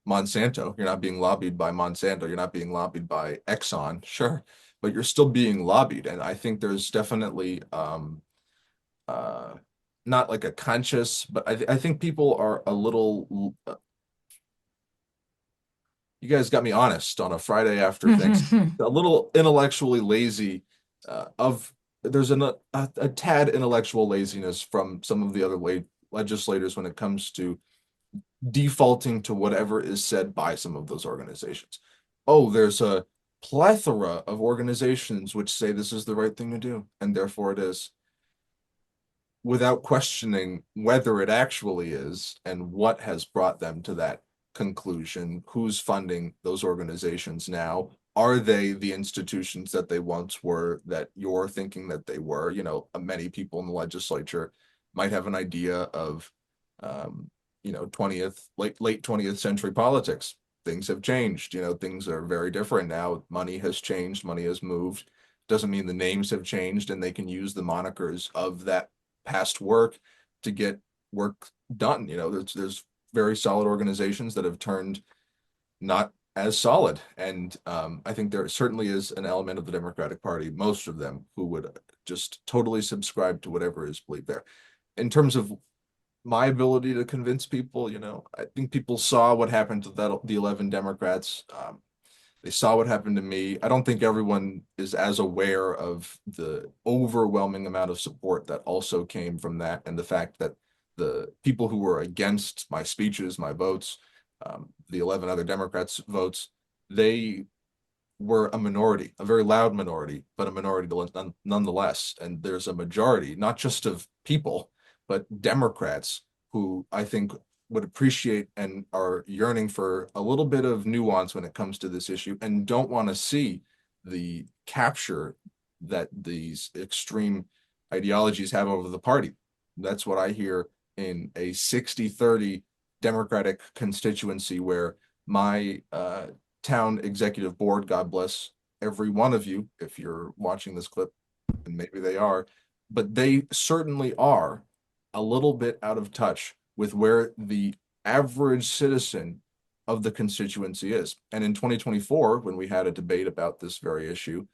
Speaker 5: Monsanto. You're not being lobbied by Monsanto. You're not being lobbied by Exxon, sure, but you're still being lobbied. And I think there's definitely uh, not like a conscious, but I think people are a little. You guys got me honest on a Friday after Thanksgiving. A little intellectually lazy. There's a tad intellectual laziness from some of the other legislators when it comes to defaulting to whatever is said by some of those organizations. Oh, there's a plethora of organizations which say this is the right thing to do, and therefore it is, without questioning whether it actually is and what has brought them to that conclusion. Who's funding those organizations now? Are they the institutions that they once were, that you're thinking that they were? Many people in the legislature might have an idea of 20th late 20th century politics. Things have changed. Things are very different now. Money has changed, money has moved. Doesn't mean the names have changed, and they can use the monikers of that past work to get work done. There's very solid organizations that have turned not as solid. And I think there certainly is an element of the Democratic Party, most of them, who would just totally subscribe to whatever is believed there. In terms of my ability to convince people, I think people saw what happened to the 11 Democrats. They saw what happened to me. I don't think everyone is as aware of the overwhelming amount of support that also came from that, and the fact that the people who were against my speeches, my votes, the 11 other Democrats' votes, they were a minority, a very loud minority, but a minority nonetheless. And there's a majority, not just of people, but Democrats who I think would appreciate and are yearning for a little bit of nuance when it comes to this issue, and don't want to see the capture that these extreme ideologies have over the party. That's what I hear in a 60-30 Democratic constituency, where my town executive board, God bless every one of you, if you're watching this clip, and maybe they are, but they certainly are a little bit out of touch with where the average citizen of the constituency is. And in 2024, when we had a debate about this very issue,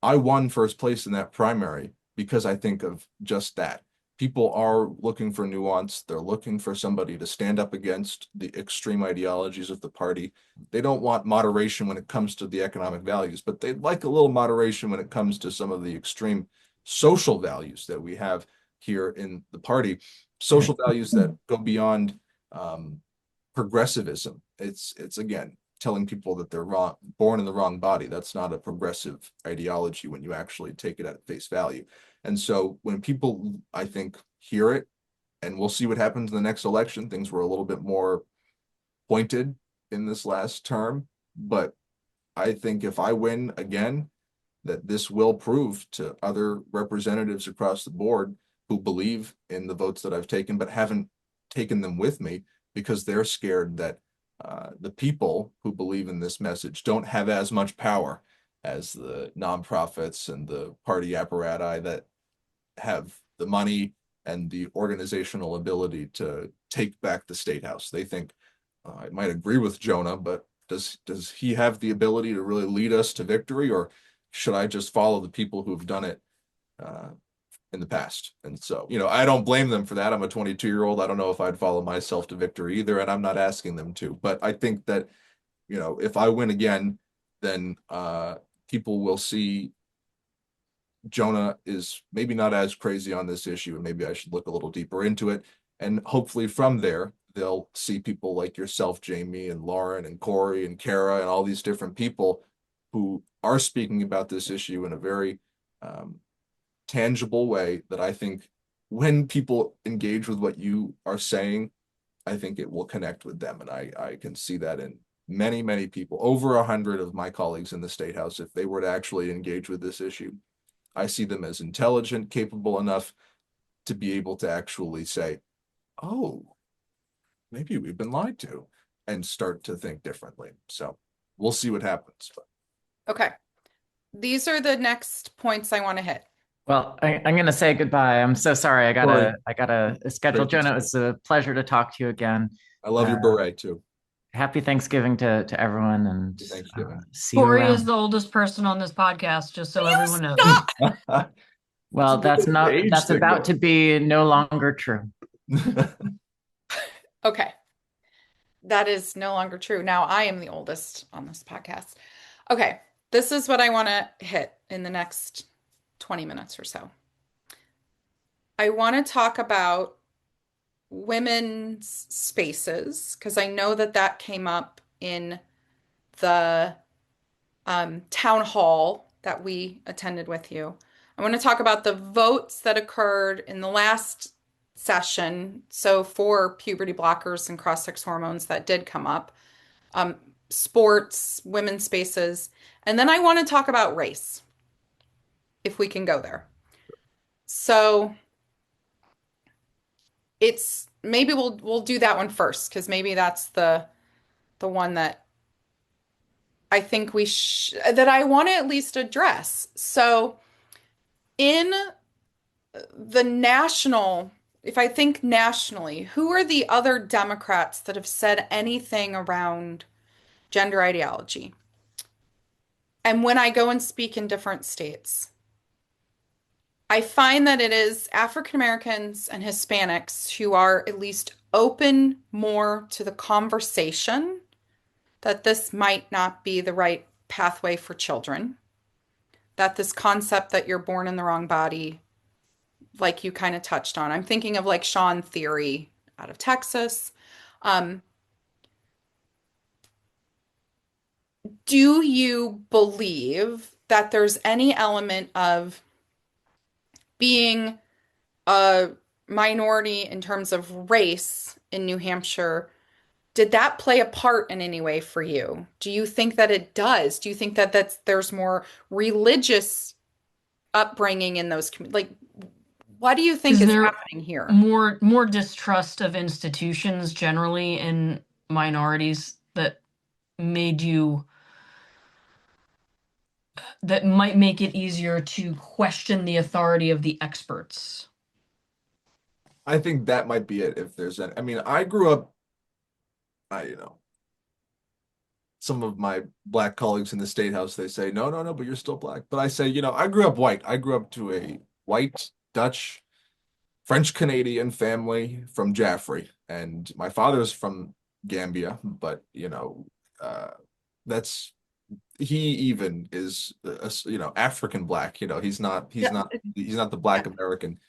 Speaker 5: I won first place in that primary because I think of just that. People are looking for nuance. They're looking for somebody to stand up against the extreme ideologies of the party. They don't want moderation when it comes to the economic values, but they'd like a little moderation when it comes to some of the extreme social values that we have here in the party. Social values that go beyond progressivism. It's again telling people that they're wrong, born in the wrong body. That's not a progressive ideology when you actually take it at face value. And so when people, I think, hear it, and we'll see what happens in the next election, things were a little bit more pointed in this last term. But I think if I win again, that this will prove to other representatives across the board who believe in the votes that I've taken, but haven't taken them with me because they're scared that the people who believe in this message don't have as much power as the nonprofits and the party apparati that have the money and the organizational ability to take back the state house. They think, I might agree with Jonah, but does he have the ability to really lead us to victory, or should I just follow the people who've done it in the past? And so, I don't blame them for that. I'm a 22-year-old. I don't know if I'd follow myself to victory either, and I'm not asking them to. But I think that, if I win again, then people will see Jonah is maybe not as crazy on this issue, and maybe I should look a little deeper into it. And hopefully from there, they'll see people like yourself, Jamie, and Lauren, and Corey, and Kara, and all these different people who are speaking about this issue in a very tangible way that I think when people engage with what you are saying, I think it will connect with them. And I can see that in many, many people, over 100 of my colleagues in the State House, if they were to actually engage with this issue. I see them as intelligent, capable enough to be able to actually say, oh, maybe we've been lied to, and start to think differently. So we'll see what happens.
Speaker 2: Okay. These are the next points I want to hit.
Speaker 3: Well, I'm going to say goodbye. I'm so sorry. I gotta schedule. Jonah, it was a pleasure to talk to you again.
Speaker 5: I love your beret too.
Speaker 3: Happy Thanksgiving to everyone, and
Speaker 5: Thanksgiving.
Speaker 3: see you
Speaker 4: Corey
Speaker 3: around.
Speaker 4: is the oldest person on this podcast, just so everyone knows.
Speaker 3: Well, that's about to be no longer true.
Speaker 2: Okay. That is no longer true. Now I am the oldest on this podcast. Okay. This is what I want to hit in the next 20 minutes or so. I want to talk about women's spaces, because I know that came up in the town hall that we attended with you. I want to talk about the votes that occurred in the last session. So for puberty blockers and cross-sex hormones, that did come up. Sports, women's spaces. And then I want to talk about race, if we can go there. So maybe we'll do that one first, because maybe that's the one that I think that I want to at least address. So in the national, if I think nationally, who are the other Democrats that have said anything around gender ideology? And when I go and speak in different states, I find that it is African Americans and Hispanics who are at least open more to the conversation that this might not be the right pathway for children, that this concept that you're born in the wrong body, like you kind of touched on. I'm thinking of like Sean Theory out of Texas. Do you believe that there's any element of being a minority in terms of race in New Hampshire? Did that play a part in any way for you? Do you think that it does? Do you think that there's more religious upbringing in those communities? Like, what do you think is happening here?
Speaker 4: More distrust of institutions generally in minorities that might make it easier to question the authority of the experts?
Speaker 5: I think that might be it. If there's I mean, I grew up, some of my black colleagues in the state house, they say, no, no, no, but you're still black. But I say, I grew up white. I grew up to a white Dutch French Canadian family from Jaffrey, and my father's from Gambia, but uh, that's he even is African black. He's
Speaker 2: Yeah.
Speaker 5: not the black American.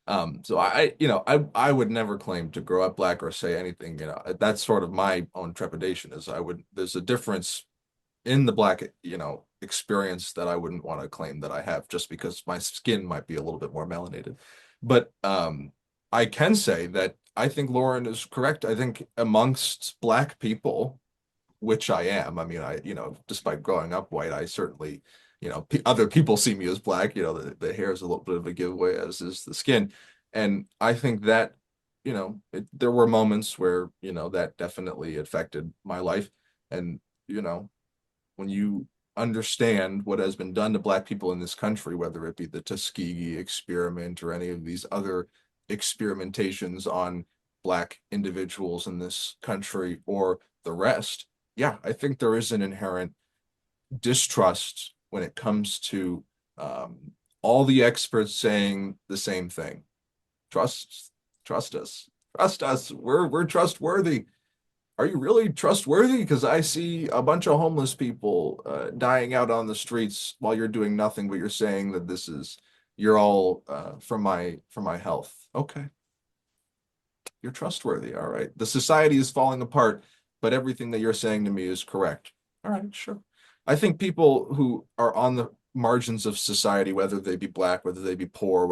Speaker 5: So I would never claim to grow up black or say anything. That's sort of my own trepidation is there's a difference in the black experience that I wouldn't want to claim that I have just because my skin might be a little bit more melanated. But I can say that I think Lauren is correct. I think amongst black people, which I am, I mean, despite growing up white, I certainly, other people see me as black. The hair is a little bit of a giveaway, as is the skin. And I think that, there were moments where, that definitely affected my life. And, when you understand what has been done to black people in this country, whether it be the Tuskegee experiment or any of these other experimentations on black individuals in this country or the rest, yeah, I think there is an inherent distrust when it comes to all the experts saying the same thing. Trust, trust us, trust us. We're trustworthy. Are you really trustworthy? Because I see a bunch of homeless people dying out on the streets while you're doing nothing, but you're saying that you're all for my health. Okay, you're trustworthy. All right. The society is falling apart, but everything that you're saying to me is correct. All right, sure. I think people who are on the margins of society, whether they be black, whether they be poor,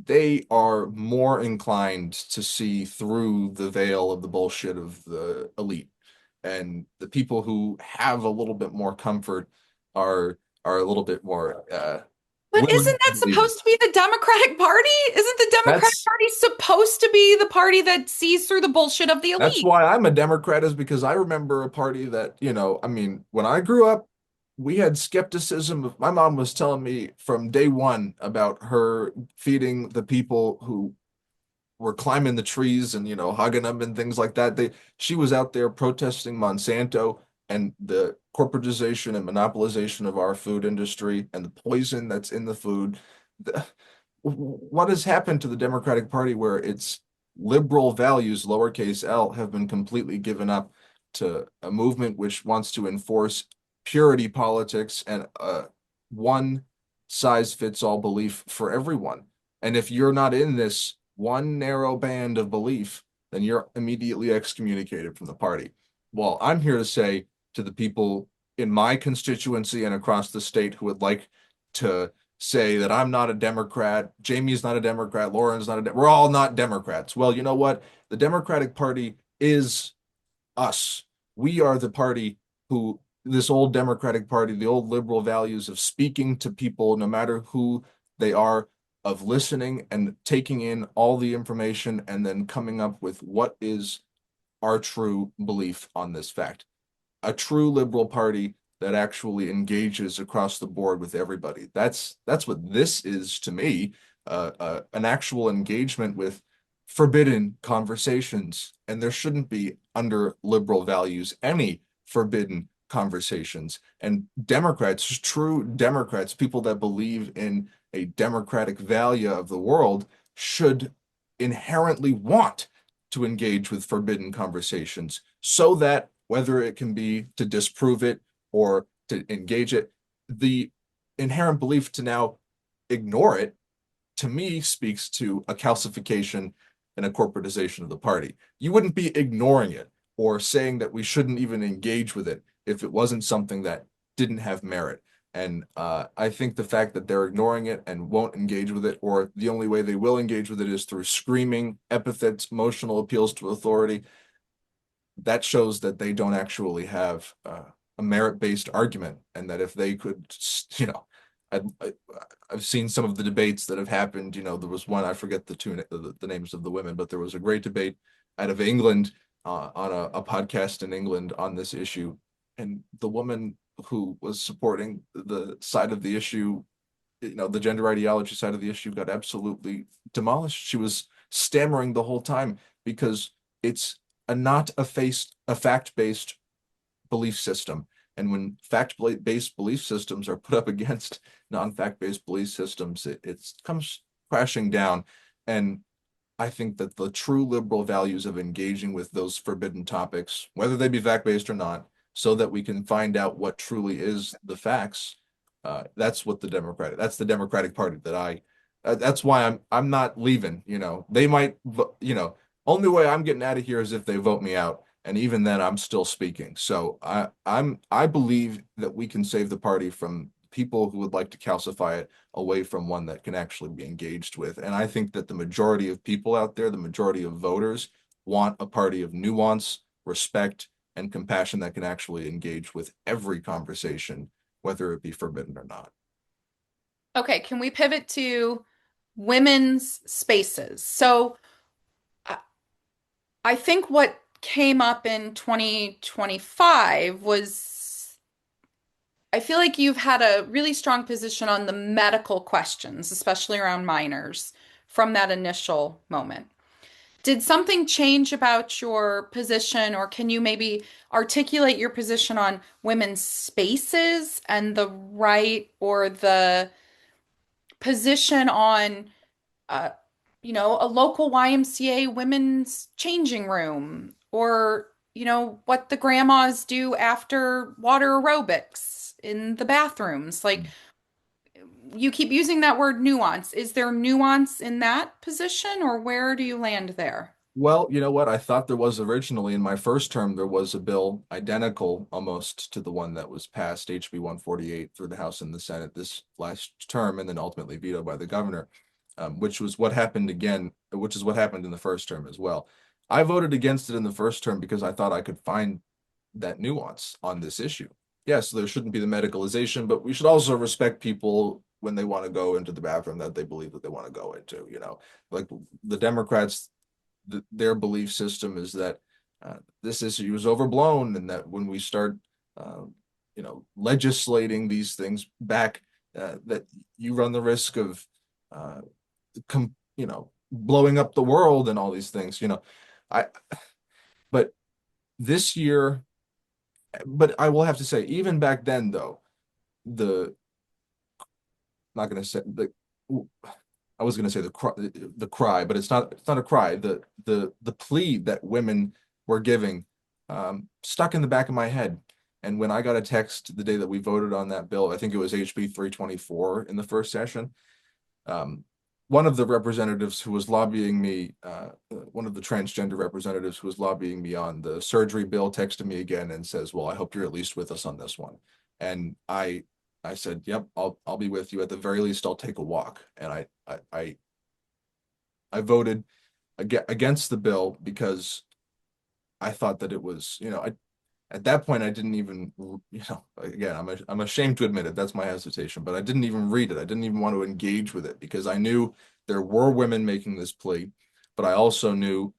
Speaker 5: they are more inclined to see through the veil of the bullshit of the elite. And the people who have a little bit more comfort are a little bit more
Speaker 2: But
Speaker 5: willing
Speaker 2: isn't
Speaker 5: to
Speaker 2: that
Speaker 5: believe it.
Speaker 2: supposed to be the Democratic Party? Isn't the Democratic
Speaker 5: That's
Speaker 2: Party supposed to be the party that sees through the bullshit of the
Speaker 5: That's
Speaker 2: elite?
Speaker 5: why I'm a Democrat, is because I remember a party that, I mean, when I grew up, we had skepticism. My mom was telling me from day one about her feeding the people who were climbing the trees and, hugging them and things like that. She was out there protesting Monsanto and the corporatization and monopolization of our food industry and the poison that's in the food. What has happened to the Democratic Party where its liberal values, lowercase l, have been completely given up to a movement which wants to enforce purity politics and one size fits all belief for everyone. And if you're not in this one narrow band of belief, then you're immediately excommunicated from the party. Well, I'm here to say to the people in my constituency and across the state who would like to say that I'm not a Democrat, Jamie's not a Democrat, Lauren's not we're all not Democrats. Well, you know what? The Democratic Party is us. We are the party who, this old Democratic Party, the old liberal values of speaking to people, no matter who they are, of listening and taking in all the information and then coming up with what is our true belief on this fact. A true liberal party that actually engages across the board with everybody. That's what this is to me. An actual engagement with forbidden conversations, and there shouldn't be under liberal values any forbidden conversations. And Democrats, true Democrats, people that believe in a democratic value of the world, should inherently want to engage with forbidden conversations so that whether it can be to disprove it or to engage it, the inherent belief to now ignore it, to me, speaks to a calcification and a corporatization of the party. You wouldn't be ignoring it or saying that we shouldn't even engage with it if it wasn't something that didn't have merit. And I think the fact that they're ignoring it and won't engage with it, or the only way they will engage with it is through screaming epithets, emotional appeals to authority, that shows that they don't actually have a merit-based argument, and that if they could, I, I've seen some of the debates that have happened. There was one, I forget the names of the women, but there was a great debate out of England on a podcast in England on this issue, and the woman who was supporting the side of the issue, the gender ideology side of the issue, got absolutely demolished. She was stammering the whole time because it's not a fact-based belief system. And when fact-based belief systems are put up against non-fact-based belief systems, it comes crashing down. And I think that the true liberal values of engaging with those forbidden topics, whether they be fact-based or not, so that we can find out what truly is the facts, that's the Democratic Party that that's why I'm not leaving. They might, only way I'm getting out of here is if they vote me out. And even then, I'm still speaking. So I believe that we can save the party from people who would like to calcify it away from one that can actually be engaged with. And I think that the majority of people out there, the majority of voters, want a party of nuance, respect, and compassion that can actually engage with every conversation, whether it be forbidden or not.
Speaker 2: Okay, can we pivot to women's spaces? So I think what came up in 2025 was I feel like you've had a really strong position on the medical questions, especially around minors, from that initial moment. Did something change about your position, or can you maybe articulate your position on women's spaces and the right or the position on, uh, a local YMCA women's changing room, or, what the grandmas do after water aerobics in the bathrooms? Like, you keep using that word nuance. Is there nuance in that position, or where do you land there?
Speaker 5: Well, you know what? I thought there was originally in my first term, there was a bill identical almost to the one that was passed, HB 148, through the House and the Senate this last term, and then ultimately vetoed by the governor, which is what happened in the first term as well. I voted against it in the first term because I thought I could find that nuance on this issue. Yes, there shouldn't be the medicalization, but we should also respect people when they want to go into the bathroom that they believe that they want to go into, like the Democrats, their belief system is that this issue is overblown, and that when we start, legislating these things back, that you run the risk of, blowing up the world and all these things. I, but this year, but I will have to say, even back then, though, the not going to say the I was going to say the cry, but it's not a cry. The plea that women were giving stuck in the back of my head. And when I got a text the day that we voted on that bill, I think it was HB 324 in the first session. One of the representatives who was lobbying me, one of the transgender representatives who was lobbying me on the surgery bill, texted me again and says, "Well, I hope you're at least with us on this one." And I said, "Yep, I'll be with you. At the very least, I'll take a walk." And I voted against the bill because I thought that it was, at that point I didn't even, again, I'm ashamed to admit it. That's my hesitation, but I didn't even read it. I didn't even want to engage with it because I knew there were women making this plea, but I also knew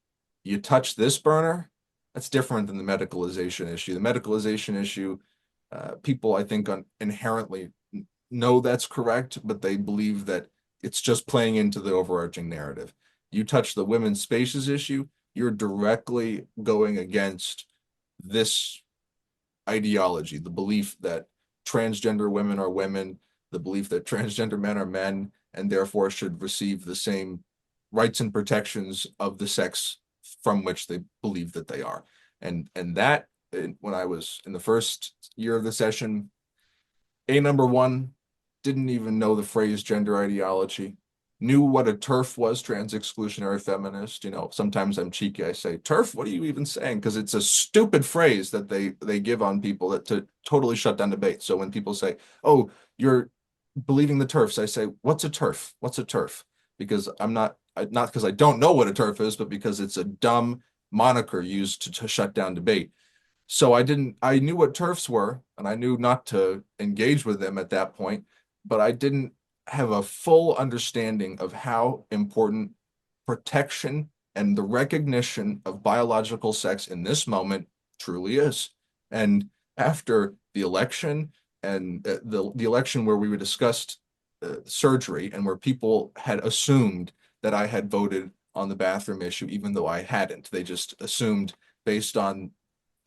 Speaker 5: you touch this burner, that's different than the medicalization issue. The medicalization issue, people I think inherently know that's correct, but they believe that it's just playing into the overarching narrative. You touch the women's spaces issue, you're directly going against this ideology, the belief that transgender women are women, the belief that transgender men are men, and therefore should receive the same rights and protections of the sex from which they believe that they are. And that, when I was in the first year of the session, number one didn't even know the phrase gender ideology, knew what a TERF was, trans exclusionary feminist. Sometimes I'm cheeky, I say, "TERF, what are you even saying?" Because it's a stupid phrase that they give on people to totally shut down debate. So when people say, "Oh, you're believing the TERFs," I say, "What's a TERF? What's a TERF?" Because not because I don't know what a TERF is, but because it's a dumb moniker used to shut down debate. So I knew what TERFs were, and I knew not to engage with them at that point, but I didn't have a full understanding of how important protection and the recognition of biological sex in this moment truly is. And after the election, and the election where we were discussed surgery, and where people had assumed that I had voted on the bathroom issue, even though I hadn't. They just assumed, based on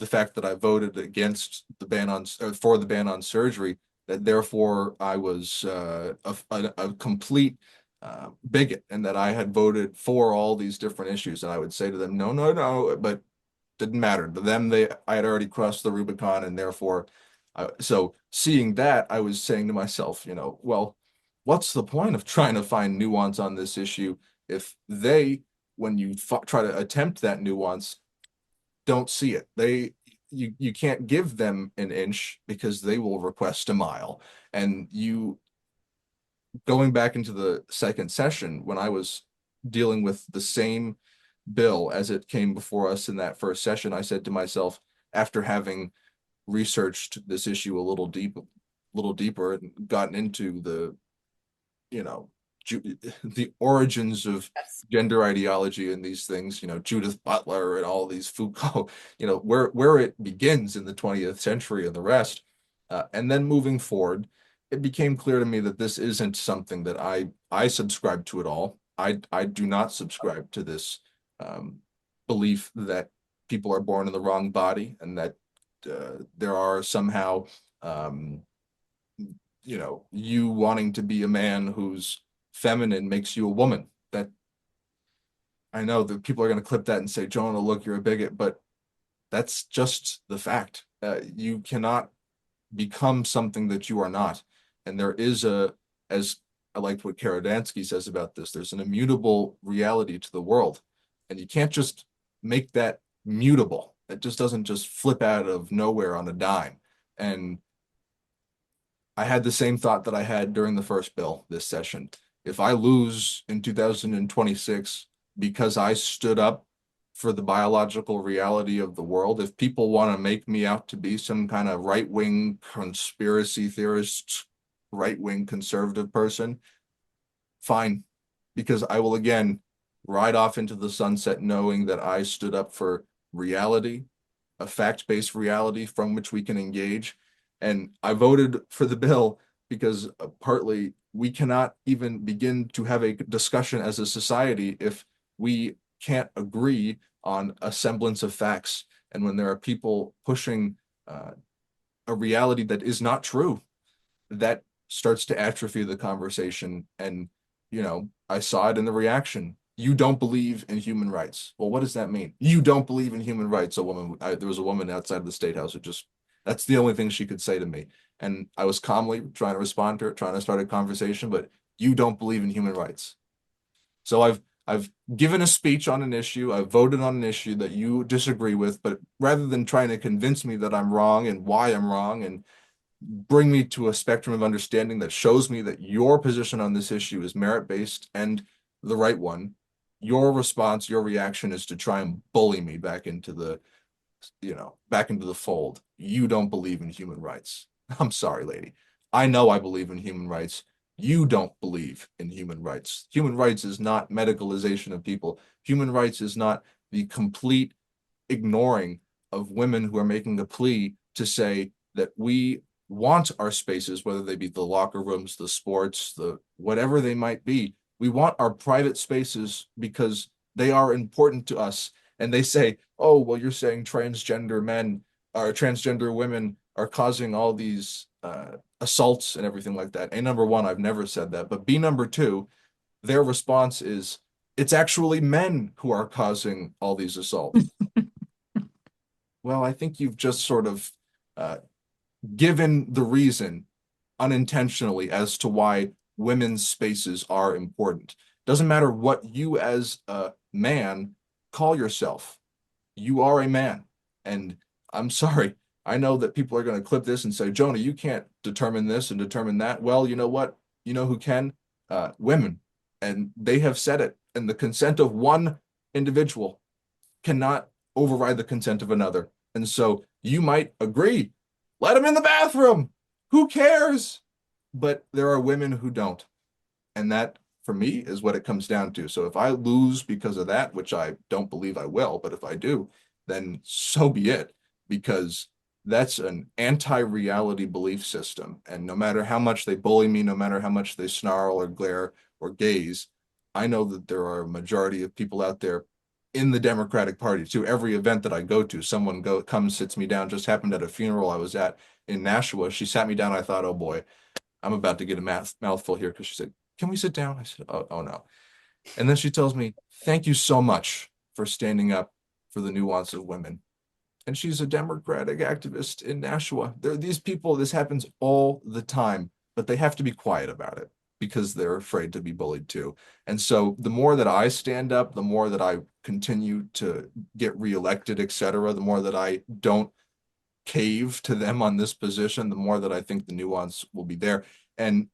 Speaker 5: the fact that I voted against the ban on, or for the ban on surgery, that therefore I was a complete bigot, and that I had voted for all these different issues. And I would say to them, no, no, no, but didn't matter to them. I had already crossed the Rubicon, and therefore, so seeing that, I was saying to myself, well, what's the point of trying to find nuance on this issue if they, when you try to attempt that nuance, don't see it? You can't give them an inch because they will request a mile. And going back into the second session, when I was dealing with the same bill as it came before us in that first session, I said to myself, after having researched this issue a little deeper and gotten into you know, the origins of
Speaker 2: Yes.
Speaker 5: gender ideology and these things, Judith Butler and all these Foucault, where it begins in the 20th century and the rest. And then moving forward, it became clear to me that this isn't something that I subscribe to at all. I do not subscribe to this belief that people are born in the wrong body, and that there are somehow you wanting to be a man who's feminine makes you a woman. That, I know that people are going to clip that and say, Jonah, look, you're a bigot, but that's just the fact. You cannot become something that you are not. And there is as I liked what Karadansky says about this, there's an immutable reality to the world. And you can't just make that mutable. It just doesn't just flip out of nowhere on a dime. And I had the same thought that I had during the first bill this session. If I lose in 2026 because I stood up for the biological reality of the world, if people want to make me out to be some kind of right-wing conspiracy theorist, right-wing conservative person, fine, because I will again ride off into the sunset knowing that I stood up for reality, a fact-based reality from which we can engage. And I voted for the bill because partly we cannot even begin to have a discussion as a society if we can't agree on a semblance of facts. And when there are people pushing a reality that is not true, that starts to atrophy the conversation. And, I saw it in the reaction. You don't believe in human rights. Well, what does that mean? You don't believe in human rights. There was a woman outside the State House who that's the only thing she could say to me. And I was calmly trying to respond to her, trying to start a conversation, but you don't believe in human rights. So I've given a speech on an issue. I've voted on an issue that you disagree with, but rather than trying to convince me that I'm wrong and why I'm wrong and bring me to a spectrum of understanding that shows me that your position on this issue is merit-based and the right one, your response, your reaction is to try and bully me back into the fold. You don't believe in human rights. I'm sorry, lady. I know I believe in human rights. You don't believe in human rights. Human rights is not medicalization of people. Human rights is not the complete ignoring of women who are making a plea to say that we want our spaces, whether they be the locker rooms, the sports, the whatever they might be. We want our private spaces because they are important to us. And they say, oh, well, you're saying transgender men or transgender women are causing all these assaults and everything like that. A, number one, I've never said that. But B, number two, their response is, it's actually men who are causing all these assaults. Well, I think you've just sort of given the reason unintentionally as to why women's spaces are important. Doesn't matter what you as a man call yourself. You are a man. And I'm sorry, I know that people are going to clip this and say, Jonah, you can't determine this and determine that. Well, you know what? You know who can? Women. And they have said it. And the consent of one individual cannot override the consent of another. And so you might agree, let him in the bathroom. Who cares? But there are women who don't. And that, for me, is what it comes down to. So if I lose because of that, which I don't believe I will, but if I do, then so be it, because that's an anti-reality belief system. And no matter how much they bully me, no matter how much they snarl or glare or gaze, I know that there are a majority of people out there in the Democratic Party too. Every event that I go to, someone comes, sits me down. Just happened at a funeral I was at in Nashua. She sat me down. I thought, oh boy, I'm about to get a mouthful here, because she said, "Can we sit down?" I said, oh no. And then she tells me, "Thank you so much for standing up for the nuance of women." And she's a Democratic activist in Nashua. There are these people, this happens all the time, but they have to be quiet about it because they're afraid to be bullied too. And so the more that I stand up, the more that I continue to get reelected, et cetera, the more that I don't cave to them on this position, the more that I think the nuance will be there. And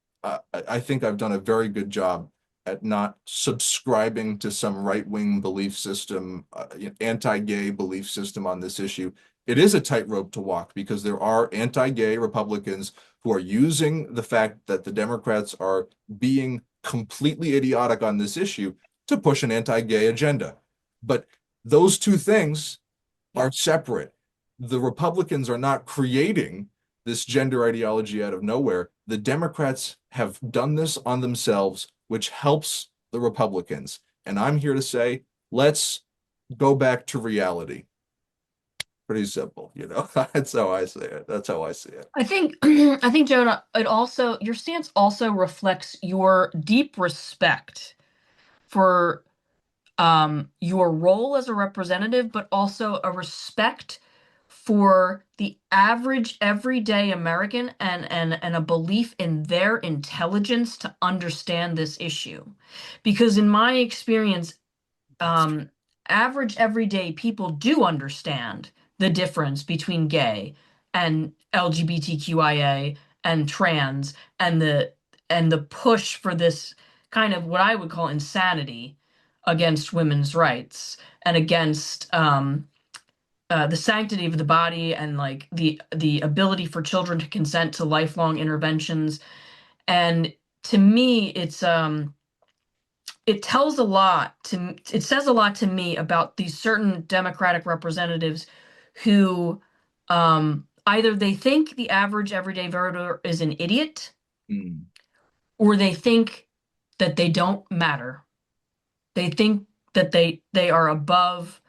Speaker 5: I think I've done a very good job at not subscribing to some right-wing belief system, anti-gay belief system on this issue. It is a tightrope to walk, because there are anti-gay Republicans who are using the fact that the Democrats are being completely idiotic on this issue to push an anti-gay agenda. But those two things are separate. The Republicans are not creating this gender ideology out of nowhere. The Democrats have done this on themselves, which helps the Republicans. And I'm here to say, let's go back to reality. Pretty simple, you know. That's how I say it. That's how I see it.
Speaker 4: I think I think Jonah, your stance also reflects your deep respect for your role as a representative, but also a respect for the average everyday American, and a belief in their intelligence to understand this issue. Because in my experience, average everyday people do understand the difference between gay and LGBTQIA and trans, and the push for this kind of what I would call insanity against women's rights and against the sanctity of the body, and like the ability for children to consent to lifelong interventions. And to me, it says a lot to me about these certain Democratic representatives who either they think the average everyday voter is an idiot,
Speaker 5: Mm.
Speaker 4: or they think that they don't matter. They think that they are above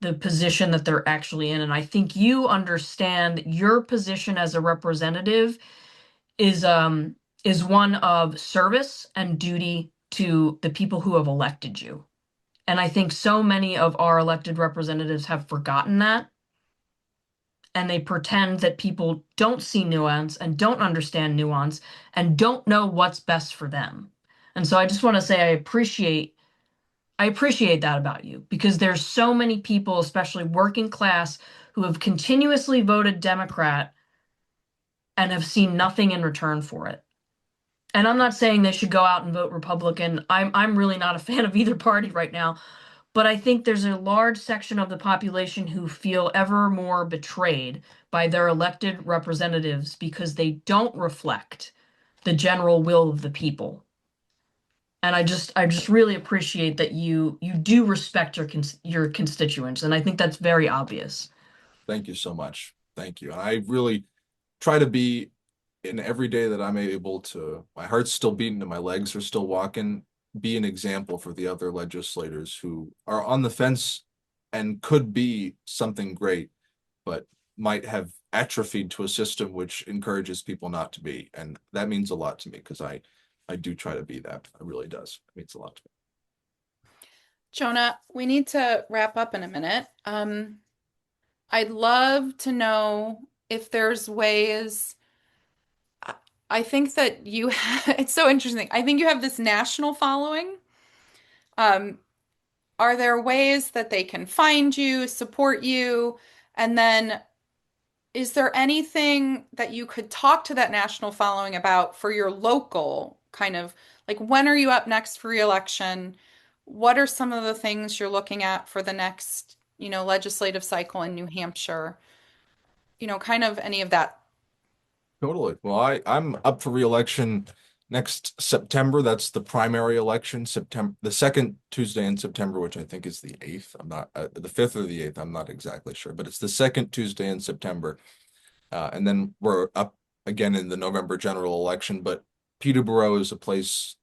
Speaker 4: the position that they're actually in. And I think you understand your position as a representative is one of service and duty to the people who have elected you. And I think so many of our elected representatives have forgotten that. And they pretend that people don't see nuance and don't understand nuance and don't know what's best for them. And so I just want to say I appreciate that about you, because there's so many people, especially working class, who have continuously voted Democrat and have seen nothing in return for it. And I'm not saying they should go out and vote Republican. I'm really not a fan of either party right now, but I think there's a large section of the population who feel ever more betrayed by their elected representatives because they don't reflect the general will of the people. And I just really appreciate that you do respect your constituents, and I think that's very obvious.
Speaker 5: Thank you so much. Thank you. And I really try to be, in every day that I'm able to, my heart's still beating and my legs are still walking, be an example for the other legislators who are on the fence and could be something great, but might have atrophied to a system which encourages people not to be. And that means a lot to me, because I do try to be that. It really does. It means a lot to me.
Speaker 2: Jonah, we need to wrap up in a minute. I'd love to know if there's ways. I think that it's so interesting. I think you have this national following. Um, are there ways that they can find you, support you? And then is there anything that you could talk to that national following about for your local kind of, like, when are you up next for reelection? What are some of the things you're looking at for the next, legislative cycle in New Hampshire? Kind of any of that.
Speaker 5: Totally. Well, I'm up for reelection next September. That's the primary election, September, the second Tuesday in September, which I think is the 8th. I'm not the 5th or the 8th. I'm not exactly sure, but it's the second Tuesday in September. And then we're up again in the November general election. But Peterborough is a place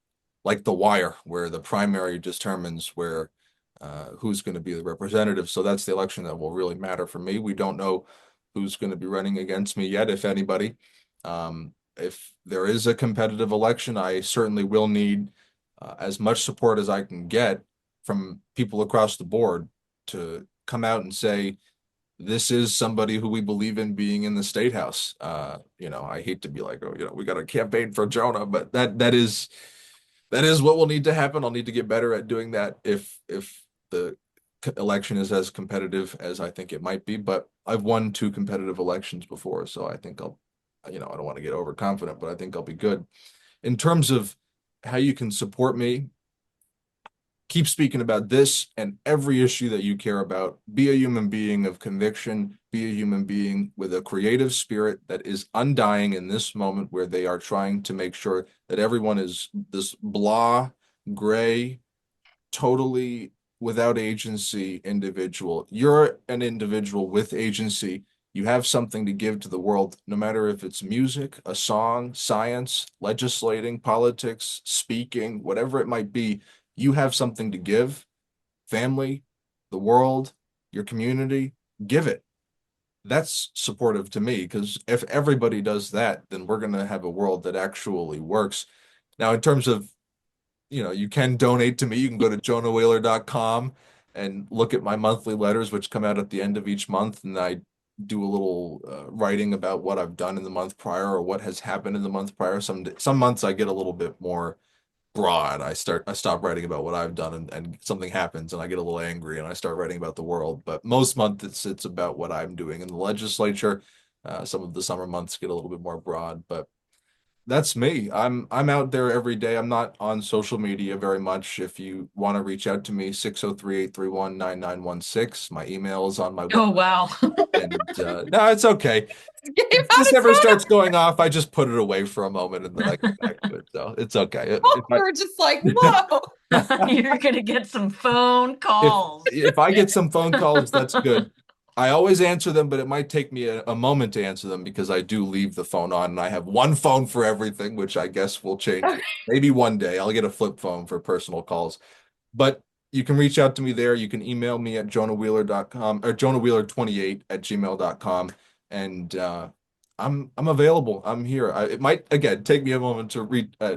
Speaker 5: like The Wire, where the primary determines where who's going to be the representative. So that's the election that will really matter for me. We don't know who's going to be running against me yet, if anybody. If there is a competitive election, I certainly will need as much support as I can get from people across the board to come out and say, this is somebody who we believe in being in the state house. I hate to be like, oh, we got a campaign for Jonah, but that is what will need to happen. I'll need to get better at doing that if the election is as competitive as I think it might be. But I've won 2 competitive elections before, so I think I don't want to get overconfident, but I think I'll be good. In terms of how you can support me, keep speaking about this and every issue that you care about. Be a human being of conviction. Be a human being with a creative spirit that is undying in this moment where they are trying to make sure that everyone is this blah, gray, totally without agency individual. You're an individual with agency. You have something to give to the world, no matter if it's music, a song, science, legislating, politics, speaking, whatever it might be. You have something to give. Family, the world, your community, give it. That's supportive to me, because if everybody does that, then we're going to have a world that actually works. Now, in terms of, you can donate to me. You can go to jonahwheeler.com and look at my monthly letters, which come out at the end of each month. And I do a little writing about what I've done in the month prior or what has happened in the month prior. Some months I get a little bit more broad. I stop writing about what I've done and something happens and I get a little angry and I start writing about the world. But most months it's about what I'm doing in the legislature. Some of the summer months get a little bit more broad, but that's me. I'm out there every day. I'm not on social media very much. If you want to reach out to me, 603-831-9916. My email is on my
Speaker 4: Oh, wow.
Speaker 5: and no, it's okay. If this ever starts going off, I just put it away for a moment and then I come back to it. So it's okay.
Speaker 2: We're just like, whoa.
Speaker 4: You're going to get some phone calls.
Speaker 5: If I get some phone calls, that's good. I always answer them, but it might take me a moment to answer them because I do leave the phone on and I have one phone for everything, which I guess will change. Maybe one day I'll get a flip phone for personal calls. But you can reach out to me there. You can email me at jonahwheeler.com or jonahwheeler28@gmail.com. And I'm available. I'm here. It might, again, take me a moment to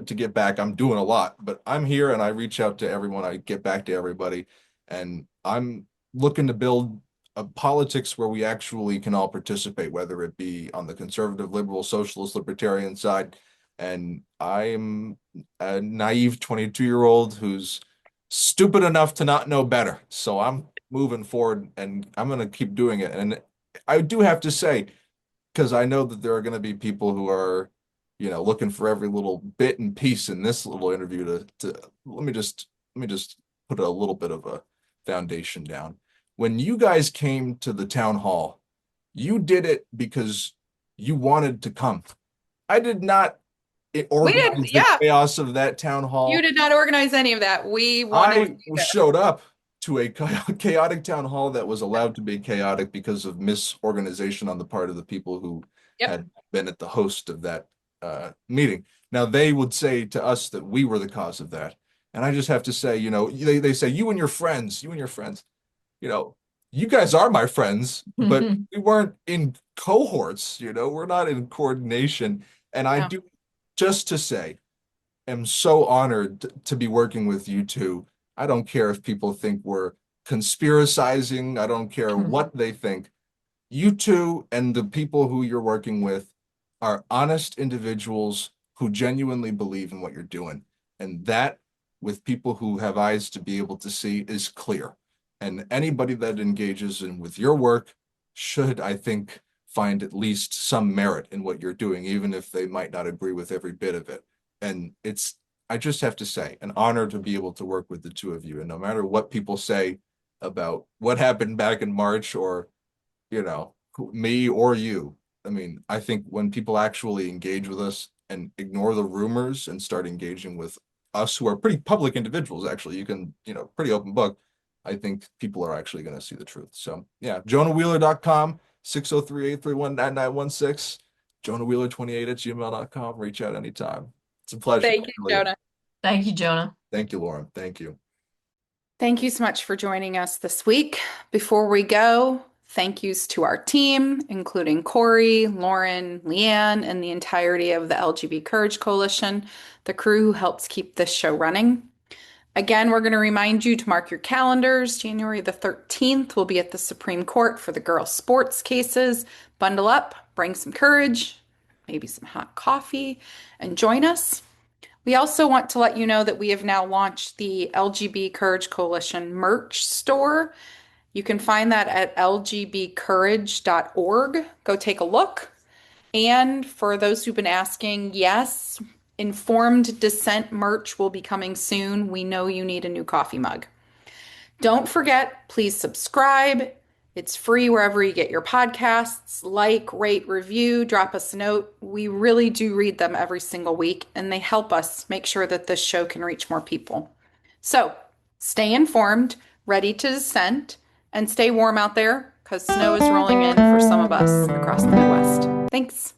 Speaker 5: get back. I'm doing a lot, but I'm here and I reach out to everyone. I get back to everybody. And I'm looking to build a politics where we actually can all participate, whether it be on the conservative, liberal, socialist, libertarian side. And I'm a naive 22-year-old who's stupid enough to not know better. So I'm moving forward and I'm going to keep doing it. And I do have to say, because I know that there are going to be people who are, looking for every little bit and piece in this little interview to let me just put a little bit of a foundation down. When you guys came to the town hall, you did it because you wanted to come. I did not organize the chaos of that town hall.
Speaker 2: You did not organize any of that. We wanted
Speaker 5: I showed up to a chaotic town hall that was allowed to be chaotic because of misorganization on the part of the people who had been at the host of that meeting. Now, they would say to us that we were the cause of that. And I just have to say, they say, you and your friends, you guys are my friends, but we weren't in cohorts, we're not in coordination. And I do, just to say, am so honored to be working with you two. I don't care if people think we're conspiracizing. I don't care what they think. You two and the people who you're working with are honest individuals who genuinely believe in what you're doing. And that, with people who have eyes to be able to see, is clear. And anybody that engages in with your work should, I think, find at least some merit in what you're doing, even if they might not agree with every bit of it. And it's, I just have to say, an honor to be able to work with the two of you. And no matter what people say about what happened back in March or, me or you, I mean, I think when people actually engage with us and ignore the rumors and start engaging with us who are pretty public individuals, actually, you can, pretty open book, I think people are actually going to see the truth. So yeah, jonahwheeler.com, 603-831-9916, jonahwheeler28@gmail.com. Reach out anytime. It's a pleasure.
Speaker 2: Thank you, Jonah.
Speaker 4: Thank you, Jonah.
Speaker 5: Thank you, Lauren. Thank you.
Speaker 2: Thank you so much for joining us this week. Before we go, thank yous to our team, including Corey, Lauren, Leanne, and the entirety of the LGB Courage Coalition, the crew who helps keep this show running. Again, we're going to remind you to mark your calendars. January the 13th, we'll be at the Supreme Court for the girls' sports cases. Bundle up, bring some courage, maybe some hot coffee, and join us. We also want to let you know that we have now launched the LGB Courage Coalition merch store. You can find that at lgbcourage.org. Go take a look. And for those who've been asking, yes, informed dissent merch will be coming soon. We know you need a new coffee mug. Don't forget, please subscribe. It's free wherever you get your podcasts. Like, rate, review, drop us a note. We really do read them every single week, and they help us make sure that this show can reach more people. So stay informed, ready to dissent, and stay warm out there because snow is rolling in for some of us across the Midwest. Thanks.